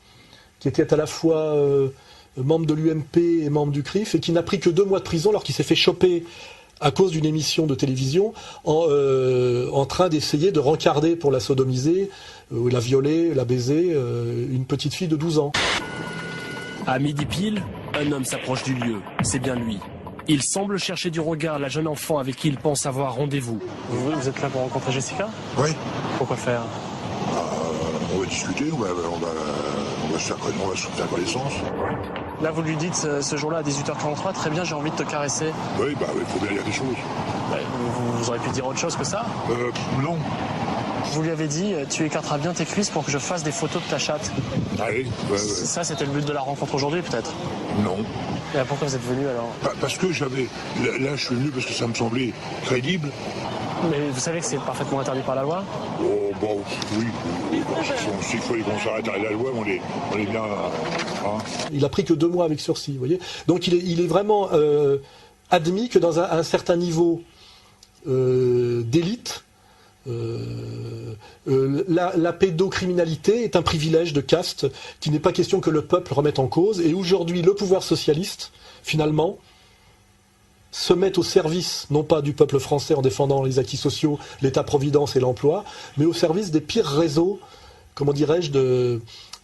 qui était à la fois membre de l'UMP et membre du CRIF, et qui n'a pris que 2 mois de prison alors qu'il s'est fait choper à cause d'une émission de télévision en train d'essayer de rencarder pour la sodomiser, la violer, la baiser, une petite fille de 12 ans. À midi pile, un homme s'approche du lieu. C'est bien lui. Il semble chercher du regard la jeune enfant avec qui il pense avoir rendez-vous. Vous êtes là pour rencontrer Jessica? Oui. Pourquoi faire? On va discuter, on va se faire connaissance. Là, vous lui dites ce jour-là à 18h43, très bien, j'ai envie de te caresser. Oui, il faut bien dire des choses. Vous auriez pu dire autre chose que ça? Non. Vous lui avez dit, tu écarteras bien tes cuisses pour que je fasse des photos de ta chatte. Allez, Ça, c'était le but de la rencontre aujourd'hui, peut-être? Non. Et pourquoi vous êtes venu alors? Parce que là, je suis venu parce que ça me semblait crédible. Mais vous savez que c'est parfaitement interdit par la loi? Oh, bon, oui. S'il faut qu'on s'arrête à la loi, on est bien... Hein. Il a pris que 2 mois avec sursis, vous voyez. Donc il est vraiment admis que dans un certain niveau d'élite, la pédocriminalité est un privilège de caste qui n'est pas question que le peuple remette en cause. Et aujourd'hui, le pouvoir socialiste, finalement, se met au service, non pas du peuple français en défendant les acquis sociaux, l'État-providence et l'emploi, mais au service des pires réseaux, comment dirais-je,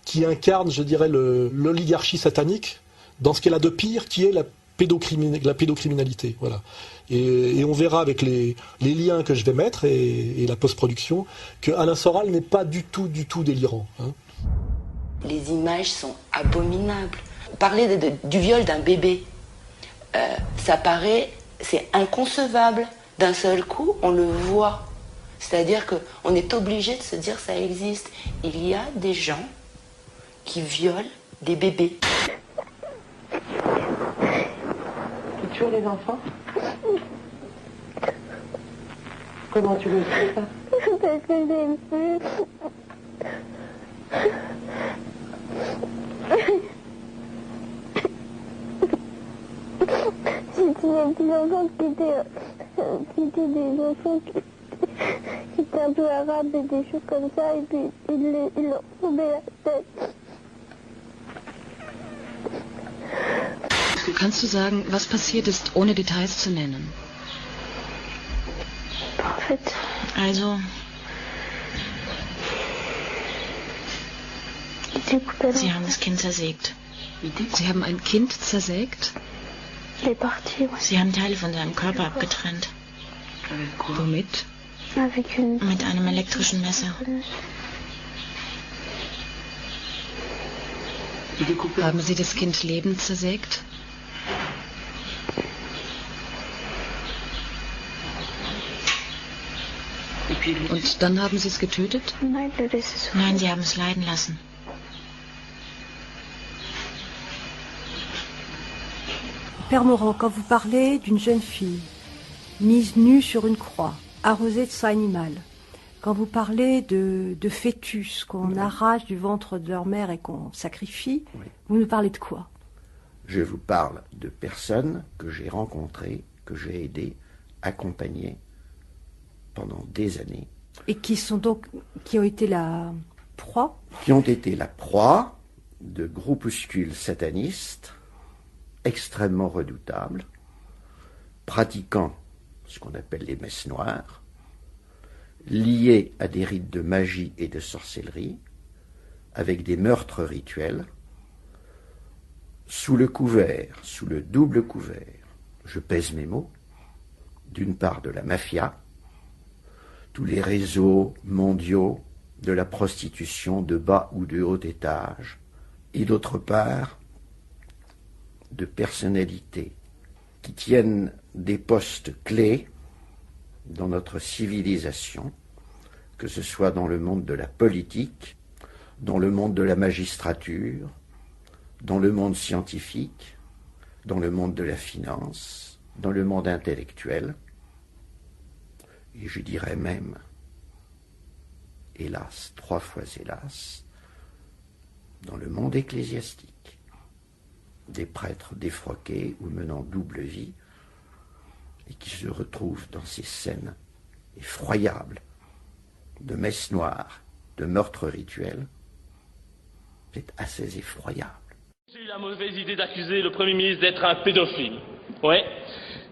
qui incarnent, je dirais, l'oligarchie satanique dans ce qu'elle a de pire, qui est la pédocriminalité. Voilà. Et on verra avec les liens que je vais mettre et la post-production que Alain Soral n'est pas du tout délirant. Hein. Les images sont abominables. Parler du viol d'un bébé, ça paraît, c'est inconcevable. D'un seul coup, on le voit. C'est-à-dire qu'on est obligé de se dire ça existe. Il y a des gens qui violent des bébés. Tu tues les enfants? Comment tu le sais, ça? Parce que j'aime plus. J'ai des petits enfants qui étaient des enfants qui étaient un peu arabes et des choses comme ça, et puis ils leur tombaient la tête. Kannst du sagen, was passiert ist, ohne Details zu nennen? Parfait. Also, Sie haben das Kind zersägt. Sie haben ein Kind zersägt? Sie haben Teile von seinem Körper abgetrennt. Womit? Mit einem elektrischen Messer. Haben Sie das Kind lebend zersägt? Und dann haben Sie es getötet? Nein, Sie haben es leiden lassen. Père Morand, quand vous parlez d'une jeune fille mise nue sur une croix, arrosée de sang animal, quand vous parlez de fœtus qu'on arrache du ventre de leur mère et qu'on sacrifie, vous nous parlez de quoi? Je vous parle de personnes que j'ai rencontrées, que j'ai aidées, accompagnées pendant des années. Et qui ont été la proie? Qui ont été la proie de groupuscules satanistes extrêmement redoutables, pratiquant ce qu'on appelle les messes noires, liés à des rites de magie et de sorcellerie, avec des meurtres rituels, sous le double couvert, je pèse mes mots, d'une part de la mafia, tous les réseaux mondiaux de la prostitution de bas ou de haut étage, et d'autre part de personnalités qui tiennent des postes clés dans notre civilisation, que ce soit dans le monde de la politique, dans le monde de la magistrature, dans le monde scientifique, dans le monde de la finance, dans le monde intellectuel, et je dirais même, hélas, 3 fois hélas, dans le monde ecclésiastique, des prêtres défroqués ou menant double vie, et qui se retrouvent dans ces scènes effroyables de messes noires, de meurtres rituels. C'est assez effroyable. J'ai eu la mauvaise idée d'accuser le Premier ministre d'être un pédophile. Ouais,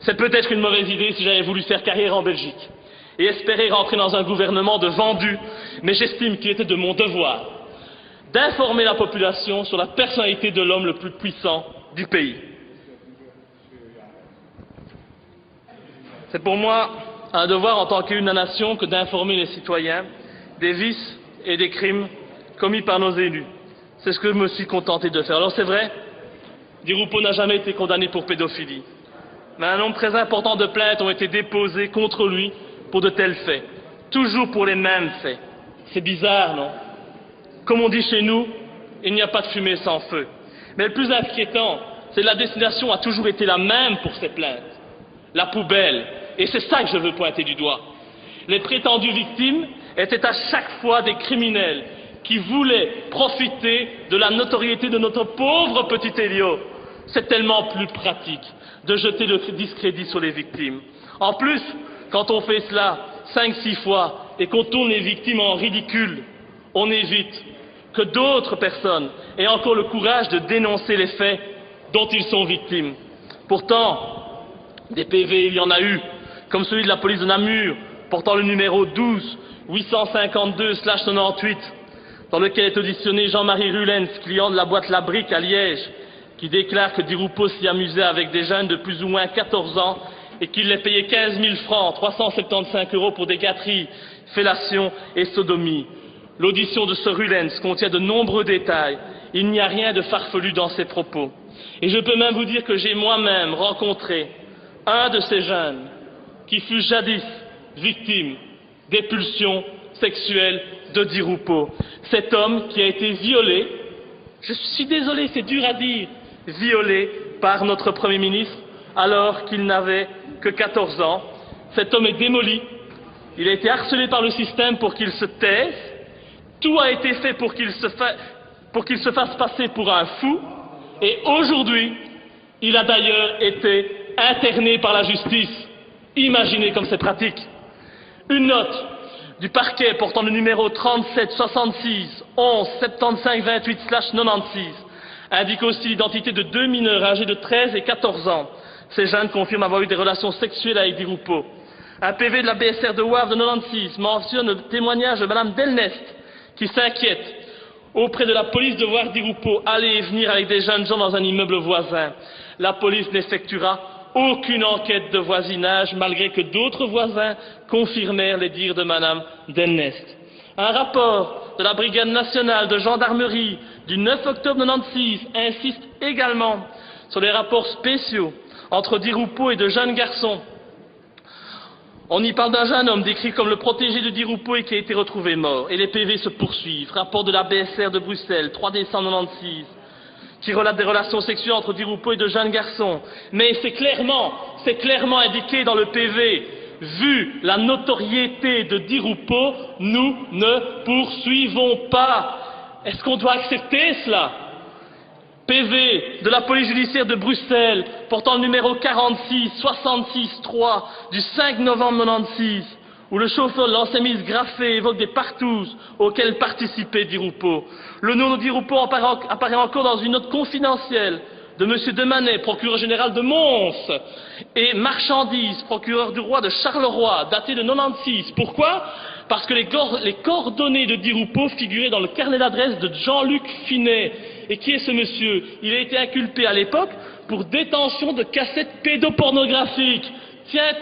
c'est peut-être une mauvaise idée si j'avais voulu faire carrière en Belgique et espérer rentrer dans un gouvernement de vendus, mais j'estime qu'il était de mon devoir d'informer la population sur la personnalité de l'homme le plus puissant du pays. C'est pour moi un devoir en tant qu'élu de la nation que d'informer les citoyens des vices et des crimes commis par nos élus. C'est ce que je me suis contenté de faire. Alors c'est vrai, Di Rupo n'a jamais été condamné pour pédophilie, mais un nombre très important de plaintes ont été déposées contre lui pour de tels faits, toujours pour les mêmes faits. C'est bizarre, non? Comme on dit chez nous, il n'y a pas de fumée sans feu. Mais le plus inquiétant, c'est que la destination a toujours été la même pour ces plaintes. La poubelle. Et c'est ça que je veux pointer du doigt. Les prétendues victimes étaient à chaque fois des criminels qui voulaient profiter de la notoriété de notre pauvre petit Elio. C'est tellement plus pratique de jeter le discrédit sur les victimes. En plus, quand on fait cela 5-6 fois et qu'on tourne les victimes en ridicule, on évite que d'autres personnes aient encore le courage de dénoncer les faits dont ils sont victimes. Pourtant, des PV, il y en a eu, comme celui de la police de Namur, portant le numéro 12-852/98, dans lequel est auditionné Jean-Marie Rulens, client de la boîte La Brique à Liège, qui déclare que Di Rupo s'y amusait avec des jeunes de plus ou moins 14 ans et qu'il les payait 15 000 francs, 375 € pour des gâteries, fellations et sodomies. L'audition de ce Rulens contient de nombreux détails. Il n'y a rien de farfelu dans ses propos. Et je peux même vous dire que j'ai moi-même rencontré un de ces jeunes qui fut jadis victime des pulsions sexuelles de Di Rupo. Cet homme qui a été violé, je suis désolé, c'est dur à dire, violé par notre Premier ministre alors qu'il n'avait que 14 ans. Cet homme est démoli, il a été harcelé par le système pour qu'il se taise, tout a été fait pour qu'il se fasse passer pour un fou, et aujourd'hui, il a d'ailleurs été interné par la justice. Imaginez comme c'est pratique. Une note du parquet portant le numéro 37-66-11-75-28/96 indique aussi l'identité de 2 mineurs âgés de 13 et 14 ans. Ces jeunes confirment avoir eu des relations sexuelles avec Di Rupo. Un PV de la BSR de Wavre de 96 mentionne le témoignage de Madame Delnest qui s'inquiète auprès de la police de voir Di Rupo aller et venir avec des jeunes gens dans un immeuble voisin. La police n'effectuera aucune enquête de voisinage, malgré que d'autres voisins confirmèrent les dires de Madame Delnest. Un rapport de la Brigade nationale de gendarmerie du 9 octobre 96 insiste également sur les rapports spéciaux entre Di Rupo et de jeunes garçons. On y parle d'un jeune homme décrit comme le protégé de Di Rupo et qui a été retrouvé mort. Et les PV se poursuivent. Rapport de la BSR de Bruxelles, 3 décembre 96, qui relate des relations sexuelles entre Di Rupo et de jeunes garçons. Mais c'est clairement indiqué dans le PV. Vu la notoriété de Di Rupo, nous ne poursuivons pas. Est-ce qu'on doit accepter cela? PV de la police judiciaire de Bruxelles, portant le numéro 46-66-3 du 5 novembre 96, où le chauffeur de l'ancien ministre Graffé évoque des partouzes auxquelles participait Di Rupo. Le nom de Di Rupo apparaît encore dans une note confidentielle de M. Demanet, procureur général de Mons, et Marchandise, procureur du roi de Charleroi, daté de 96. Pourquoi? Parce que les coordonnées de Di Rupo figuraient dans le carnet d'adresse de Jean-Luc Finet. Et qui est ce monsieur? Il a été inculpé à l'époque pour détention de cassettes pédopornographiques. Tiens,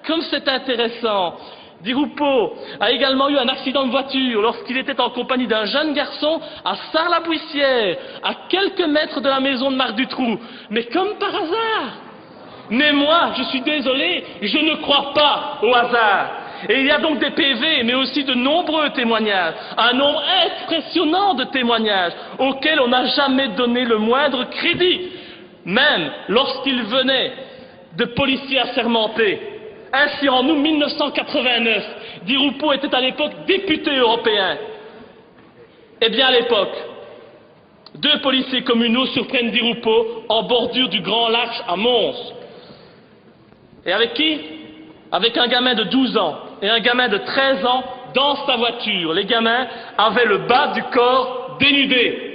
comme c'est intéressant. Di Rupo a également eu un accident de voiture lorsqu'il était en compagnie d'un jeune garçon à Sarre-la-Buissière, à quelques mètres de la maison de Marc Dutroux. Mais comme par hasard. Mais moi, je suis désolé, je ne crois pas au hasard. Et il y a donc des PV, mais aussi de nombreux témoignages, un nombre impressionnant de témoignages, auxquels on n'a jamais donné le moindre crédit. même lorsqu'ils venaient de policiers assermentés. Ainsi, en août 1989, Di Rupo était à l'époque député européen. Eh bien, à l'époque, 2 policiers communaux surprennent Di Rupo en bordure du Grand Large à Mons. Et avec qui? Avec un gamin de 12 ans et un gamin de 13 ans dans sa voiture. Les gamins avaient le bas du corps dénudé.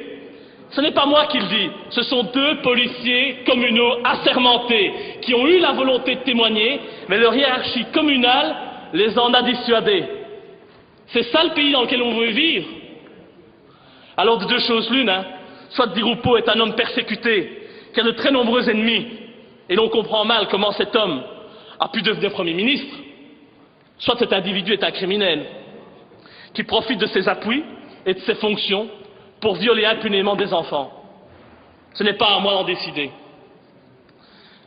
Ce n'est pas moi qui le dis, ce sont 2 policiers communaux assermentés qui ont eu la volonté de témoigner, mais leur hiérarchie communale les en a dissuadés. C'est ça le pays dans lequel on veut vivre. Alors de 2 choses l'une, soit Di Rupo est un homme persécuté, qui a de très nombreux ennemis, et l'on comprend mal comment cet homme a pu devenir Premier ministre, soit cet individu est un criminel, qui profite de ses appuis et de ses fonctions pour violer impunément des enfants. Ce n'est pas à moi d'en décider.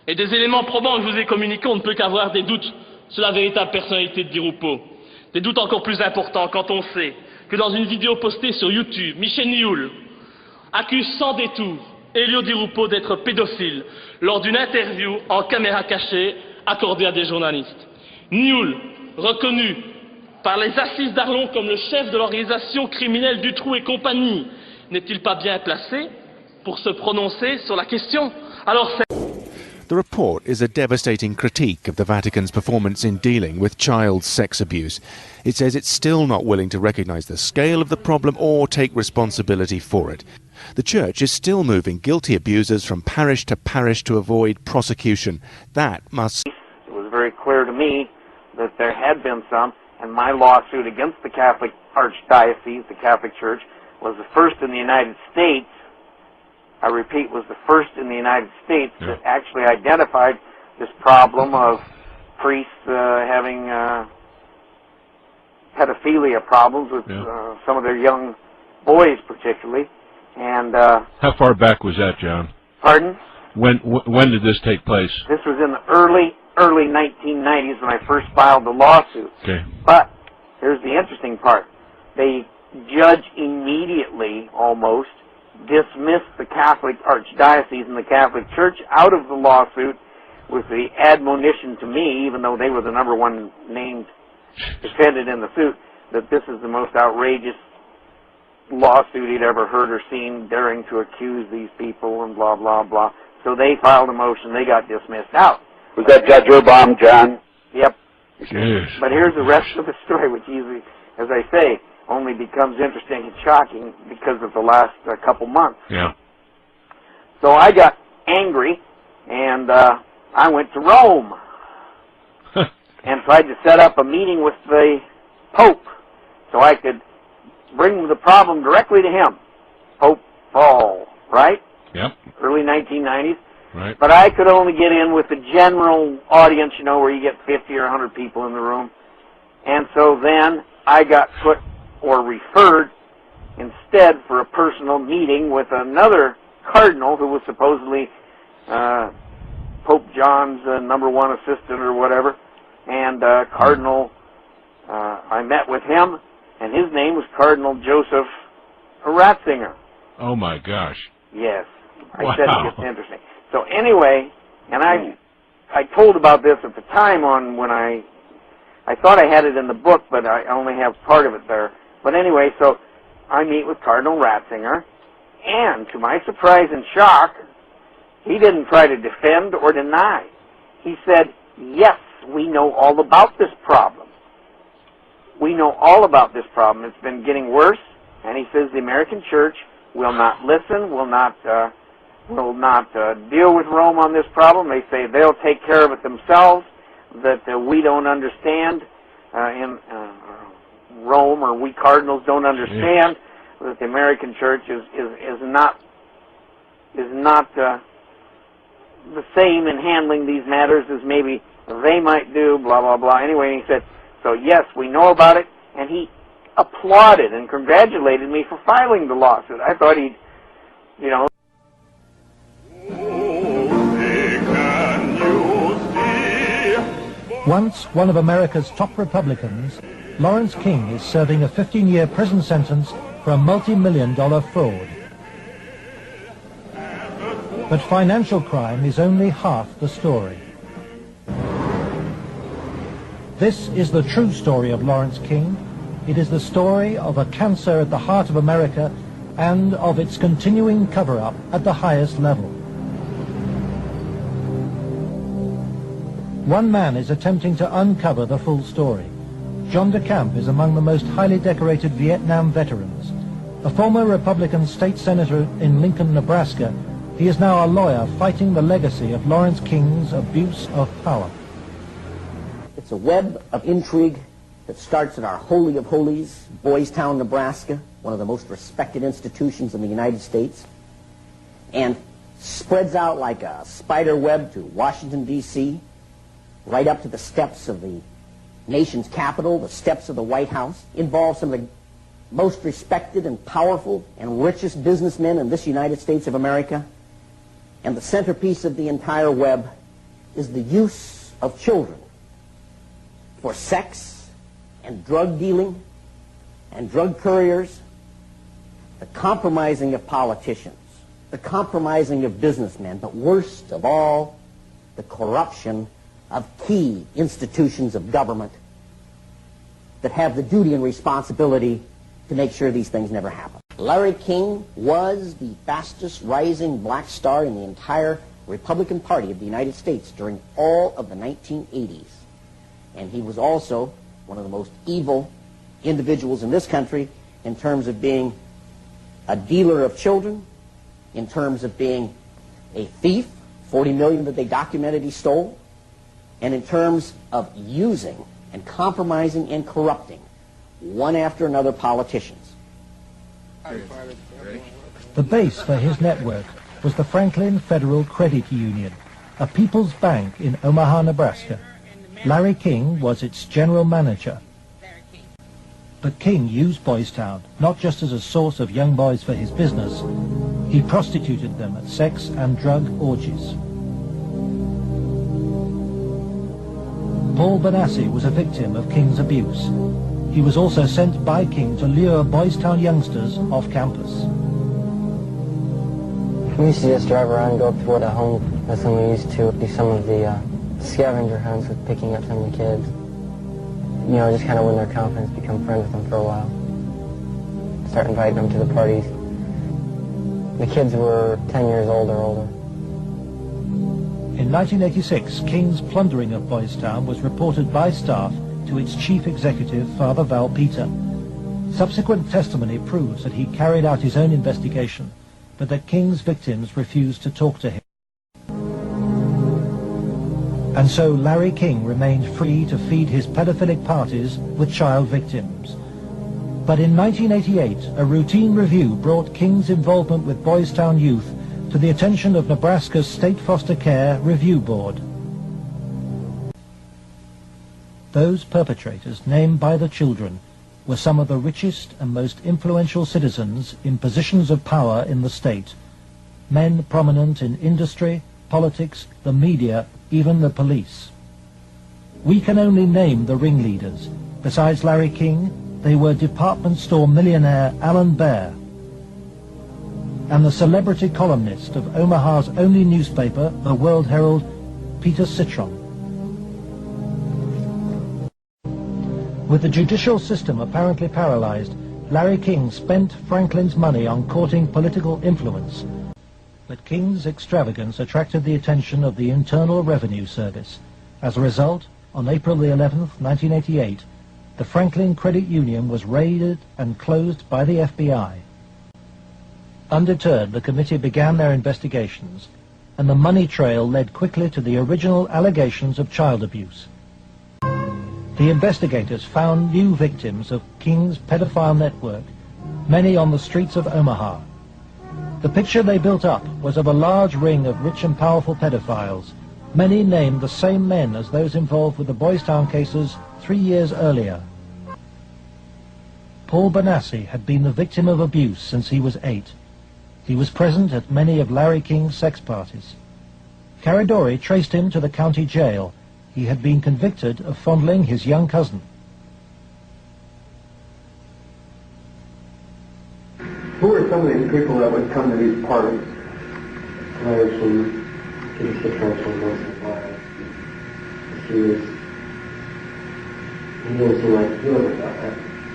Et des éléments probants que je vous ai communiqués, on ne peut qu'avoir des doutes sur la véritable personnalité de Di Rupo. Des doutes encore plus importants quand on sait que dans une vidéo postée sur YouTube, Michel Nioul accuse sans détour Elio Di Rupo d'être pédophile lors d'une interview en caméra cachée accordée à des journalistes. Nioul, reconnu par les assises d'Arlon comme le chef de l'organisation criminelle Dutroux et compagnie, n'est-il pas bien placé pour se prononcer sur la question? Alors c'est... The report is a devastating critique of the Vatican's performance in dealing with child sex abuse. It says it's still not willing to recognise the scale of the problem or take responsibility for it. The Church is still moving guilty abusers from parish to avoid prosecution. That must... It was very clear to me that there had been some, and my lawsuit against the Catholic Archdiocese, the Catholic Church, was the first in the United States, I repeat, was the first in the United States that actually identified this problem of priests having pedophilia problems with some of their young boys particularly. And how far back was that, John? Pardon? When did this take place? This was in the early 1990s when I first filed the lawsuit. Okay. But here's the interesting part. The judge immediately, almost, dismissed the Catholic Archdiocese and the Catholic Church out of the lawsuit with the admonition to me, even though they were the number one named defendant in the suit, that this is the most outrageous lawsuit he'd ever heard or seen, daring to accuse these people and blah, blah, blah. So they filed a motion. They got dismissed out. Was that Judge Urbaum, John? Yep. Yes. But here's the rest of the story, which usually, as I say, only becomes interesting and shocking because of the last couple months. Yeah. So I got angry, and I went to Rome and tried to set up a meeting with the Pope so I could bring the problem directly to him. Pope Paul, right? Yep. Early 1990s. Right. But I could only get in with the general audience, you know, where you get 50 or 100 people in the room. And so then I got put or referred instead for a personal meeting with another cardinal who was supposedly Pope John's #1 assistant or whatever. And Cardinal, I met with him, and his name was Cardinal Joseph Ratzinger. Oh my gosh. Yes. I Wow. said it gets interesting. So anyway, and I told about this at the time on when I thought I had it in the book, but I only have part of it there. But anyway, so I meet with Cardinal Ratzinger, and to my surprise and shock, he didn't try to defend or deny. He said, yes, we know all about this problem. We know all about this problem. It's been getting worse, and he says the American Church will not listen, will not deal with Rome on this problem. They say they'll take care of it themselves, that we don't understand in Rome, or we cardinals don't understand that the American Church is not the same in handling these matters as maybe they might do, blah, blah, blah. Anyway, he said, so yes, we know about it, and he applauded and congratulated me for filing the lawsuit. I thought he'd, you know... Once one of America's top Republicans, Lawrence King is serving a 15-year prison sentence for a multi-million-dollar fraud. But financial crime is only half the story. This is the true story of Lawrence King. It is the story of a cancer at the heart of America and of its continuing cover-up at the highest level. One man is attempting to uncover the full story. John DeCamp is among the most highly decorated Vietnam veterans. A former Republican state senator in Lincoln, Nebraska, he is now a lawyer fighting the legacy of Lawrence King's abuse of power. It's a web of intrigue that starts at our Holy of Holies, Boys Town, Nebraska, one of the most respected institutions in the United States, and spreads out like a spider web to Washington, D.C., right up to the steps of the nation's capital, the steps of the White House, involves some of the most respected and powerful and richest businessmen in this United States of America. And the centerpiece of the entire web is the use of children for sex and drug dealing and drug couriers, the compromising of politicians, the compromising of businessmen, but worst of all, the corruption of key institutions of government that have the duty and responsibility to make sure these things never happen. Larry King was the fastest rising black star in the entire Republican Party of the United States during all of the 1980s. And he was also one of the most evil individuals in this country in terms of being a dealer of children, in terms of being a thief, 40 million that they documented he stole, and in terms of using and compromising and corrupting one after another politicians. The base for his network was the Franklin Federal Credit Union, a people's bank in Omaha, Nebraska. Larry King was its general manager. But King used Boys Town not just as a source of young boys for his business, he prostituted them at sex and drug orgies. Paul Benassi was a victim of King's abuse. He was also sent by King to lure Boys Town youngsters off campus. We used to just drive around and go up to what a home with them. We used to do some of the scavenger hunts with picking up some of the kids. You know, just kind of win their confidence, become friends with them for a while. Start inviting them to the parties. The kids were 10 years old or older. In 1986, King's plundering of Boys Town was reported by staff to its chief executive, Father Val Peter. Subsequent testimony proves that he carried out his own investigation, but that King's victims refused to talk to him. And so Larry King remained free to feed his pedophilic parties with child victims. But in 1988, a routine review brought King's involvement with Boys Town youth to the attention of Nebraska's State Foster Care Review Board. Those perpetrators, named by the children, were some of the richest and most influential citizens in positions of power in the state. Men prominent in industry, politics, the media, even the police. We can only name the ringleaders. Besides Larry King, they were department store millionaire Alan Baer and the celebrity columnist of Omaha's only newspaper, the World Herald, Peter Citron. With the judicial system apparently paralyzed, Larry King spent Franklin's money on courting political influence. But King's extravagance attracted the attention of the Internal Revenue Service. As a result, on April the 11th, 1988, the Franklin Credit Union was raided and closed by the FBI. Undeterred, the committee began their investigations, and the money trail led quickly to the original allegations of child abuse. The investigators found new victims of King's pedophile network, many on the streets of Omaha. The picture they built up was of a large ring of rich and powerful pedophiles, many named the same men as those involved with the Boys Town cases 3 years earlier. Paul Benassi had been the victim of abuse since he was 8. He was present at many of Larry King's sex parties. Caradori traced him to the county jail. He had been convicted of fondling his young cousin. Who are some of these people that would come to these parties? Larry King, Peter Citron, Wilson Wise. He didn't seem like he was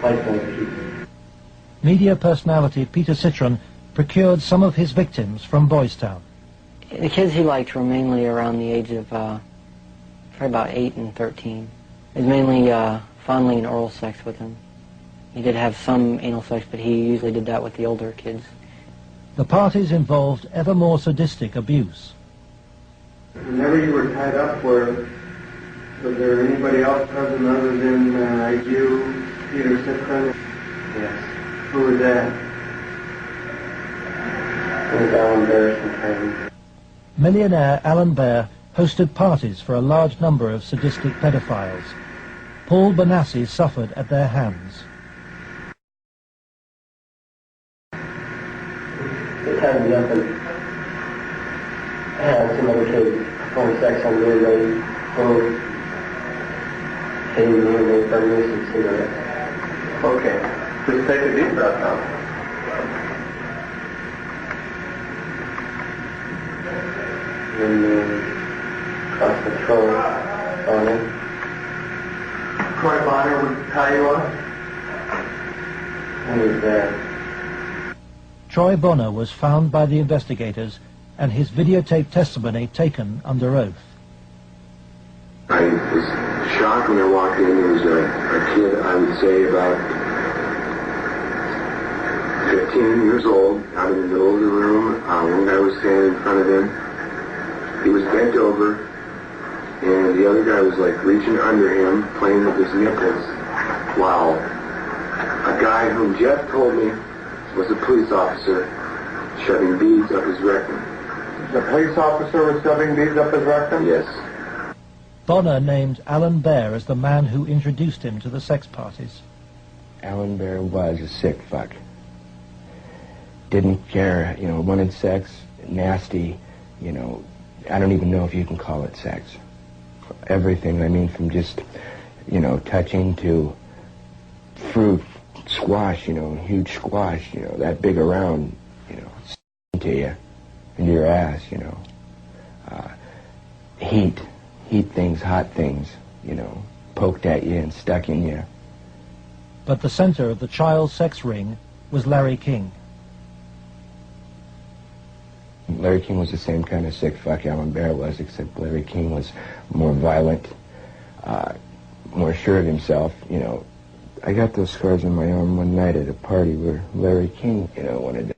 like people. Media personality Peter Citron procured some of his victims from Boys Town. The kids he liked were mainly around the age of probably about 8 and 13. It was mainly fondling and oral sex with them. He did have some anal sex, but he usually did that with the older kids. The parties involved ever more sadistic abuse. Whenever you were tied up, was there anybody else present other than you, Peter Citron? Yes. Who was that? It was Alan Bear's friends. Millionaire Alan Bear hosted parties for a large number of sadistic pedophiles. Paul Benassi suffered at their hands. They tied me up and had some other kids perform sex on me, and they both paid me and they burned me some cigarettes. Okay. Just take a deep breath now. And cross control on it. Troy Bonner would tie you up? He was there. Troy Bonner was found by the investigators and his videotaped testimony taken under oath. I was shocked when I walked in. There was a kid, I would say about 15 years old, out in the middle of the room. One guy was standing in front of him. He was bent over, and the other guy was like reaching under him, playing with his nipples, while a guy whom Jeff told me was a police officer shoving beads up his rectum. The police officer was shoving beads up his rectum? Yes. Bonner named Alan Bear as the man who introduced him to the sex parties. Alan Bear was a sick fuck. Didn't care, wanted sex, nasty, I don't even know if you can call it sex. Everything, I mean, from just, touching to fruit, squash, huge squash, that big around, to you, into your ass, heat things, hot things, poked at you and stuck in you. But the center of the child sex ring was Larry King. Larry King was the same kind of sick fuck Alan Bear was, except Larry King was more violent, more sure of himself. I got those scars on my arm one night at a party where Larry King, wanted to,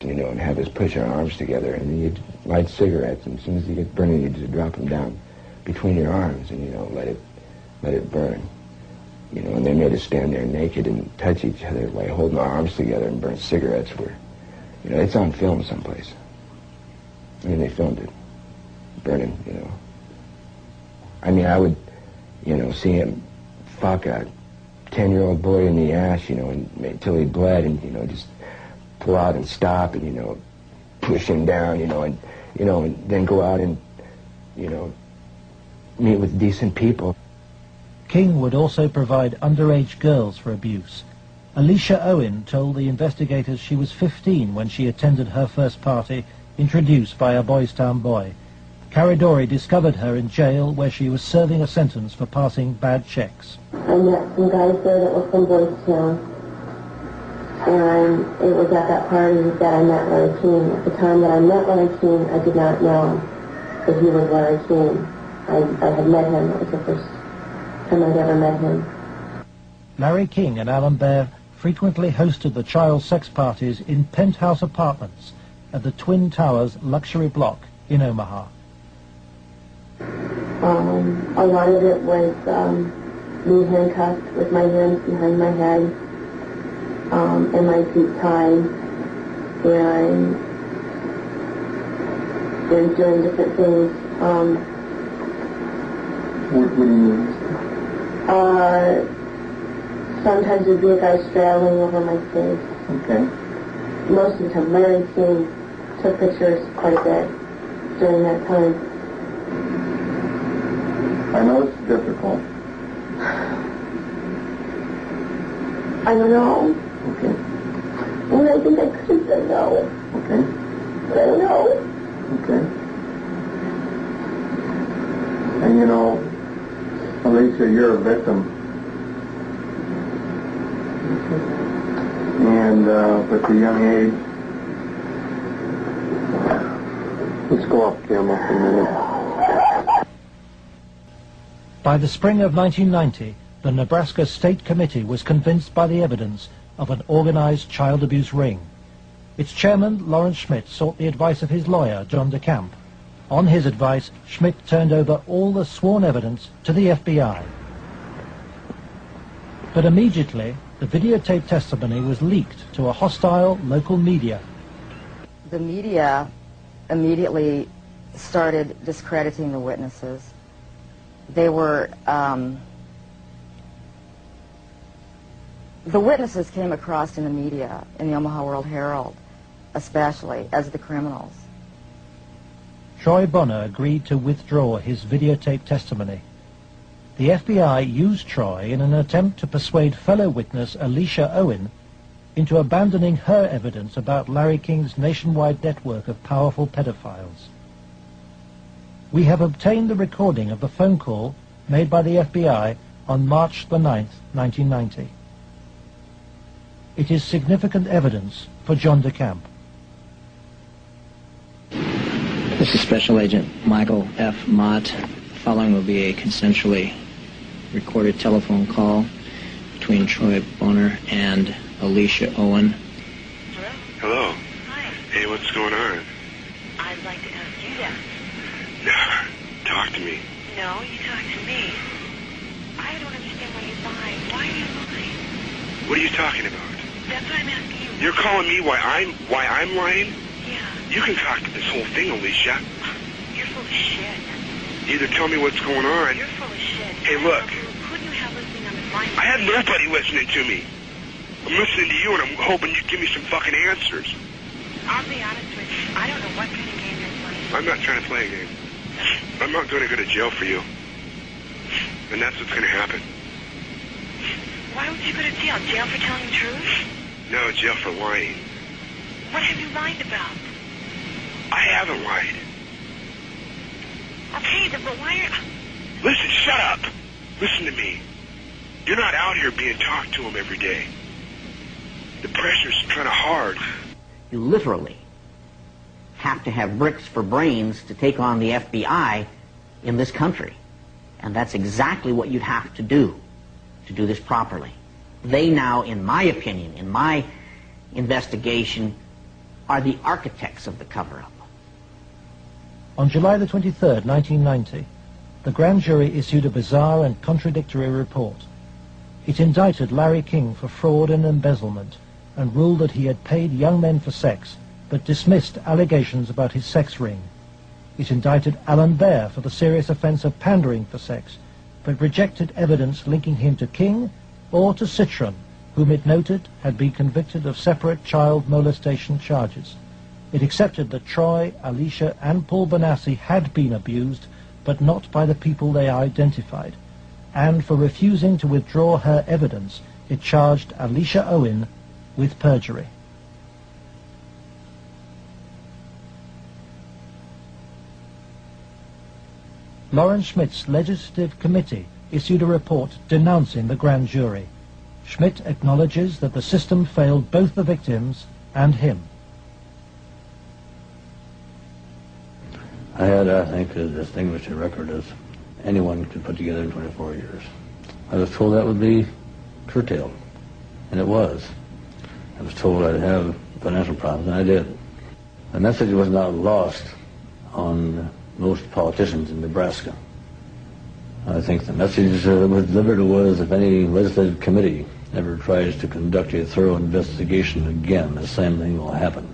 and have us push our arms together, and you'd light cigarettes, and as soon as you get burning, you just drop them down between your arms, and let it burn. And they made us stand there naked and touch each other while holding our arms together and burn cigarettes. It's on film someplace. I mean, they filmed it, burning, I mean, I would, see him fuck a 10-year-old boy in the ass, until he bled, and, just pull out and stop, and, push him down, and then go out and, meet with decent people. King would also provide underage girls for abuse. Alicia Owen told the investigators she was 15 when she attended her first party, introduced by a Boys Town boy. Caridori discovered her in jail where she was serving a sentence for passing bad checks. I met some guys there that were from Boys Town, and it was at that party that I met Larry King. At the time that I met Larry King, I did not know that he was Larry King. I had met him. It was the first time I'd ever met him. Larry King and Alan Bear frequently hosted the child sex parties in penthouse apartments at the Twin Towers luxury block in Omaha. A lot of it was me handcuffed with my hands behind my head and my feet tied, and doing different things. What do you mean? Sometimes there'd be a guy straddling over my face. Okay. Most of the time, Larry King took pictures quite a bit during that time. I know it's difficult. I don't know. Okay. And I think I could have said no. Okay. Say no. Okay. And you know, Alicia, you're a victim. And with the young age, let's go off camera for a minute. By the spring of 1990, the Nebraska State Committee was convinced by the evidence of an organized child abuse ring. Its chairman, Lawrence Schmidt, sought the advice of his lawyer, John DeCamp. On his advice, Schmidt turned over all the sworn evidence to the FBI. But immediately, the videotape testimony was leaked to a hostile local media. The media immediately started discrediting the witnesses. They were, the witnesses came across in the media, in the Omaha World-Herald, especially, as the criminals. Troy Bonner agreed to withdraw his videotape testimony. The FBI used Troy in an attempt to persuade fellow witness Alicia Owen into abandoning her evidence about Larry King's nationwide network of powerful pedophiles. We have obtained the recording of the phone call made by the FBI on March the 9th, 1990. It is significant evidence for John DeCamp. This is Special Agent Michael F. Mott. Following will be a consensually recorded telephone call between Troy Bonner and Alicia Owen. Hello. Hi. Hey, what's going on? I'd like to ask you that. No, talk to me. No, you talk to me. I don't understand why you're lying. Why are you lying? What are you talking about? That's what I'm asking you. You're calling me why I'm lying? Yeah. You can talk to this whole thing, Alicia. You're full of shit. Either tell me what's going on. You're full of shit. Hey, look. Who do you have listening on this line? I have nobody listening to me. I'm listening to you, and I'm hoping you give me some fucking answers. I'll be honest with you. I don't know what kind of game you're playing. I'm not trying to play a game. I'm not going to go to jail for you. And that's what's going to happen. Why would you go to jail? Jail for telling the truth? No, jail for lying. What have you lied about? I haven't lied. Okay, then, but why are... Listen, shut up. Listen to me. You're not out here being talked to them every day. The pressure's kind of hard. You literally have to have bricks for brains to take on the FBI in this country. And that's exactly what you'd have to do this properly. They now, in my opinion, in my investigation, are the architects of the cover-up. On July the 23rd, 1990, the grand jury issued a bizarre and contradictory report. It indicted Larry King for fraud and embezzlement and ruled that he had paid young men for sex, but dismissed allegations about his sex ring. It indicted Alan Baer for the serious offense of pandering for sex, but rejected evidence linking him to King or to Citron, whom it noted had been convicted of separate child molestation charges. It accepted that Troy, Alicia, and Paul Benassi had been abused, but not by the people they identified. And for refusing to withdraw her evidence, it charged Alicia Owen with perjury. Lawrence Schmidt's legislative committee issued a report denouncing the grand jury. Schmidt acknowledges that the system failed both the victims and him. I had, I think, as distinguished a record as anyone could put together in 24 years. I was told that would be curtailed, and it was. I was told I'd have financial problems, and I did. The message was not lost on most politicians in Nebraska. I think the message that was delivered was, if any legislative committee ever tries to conduct a thorough investigation again, the same thing will happen.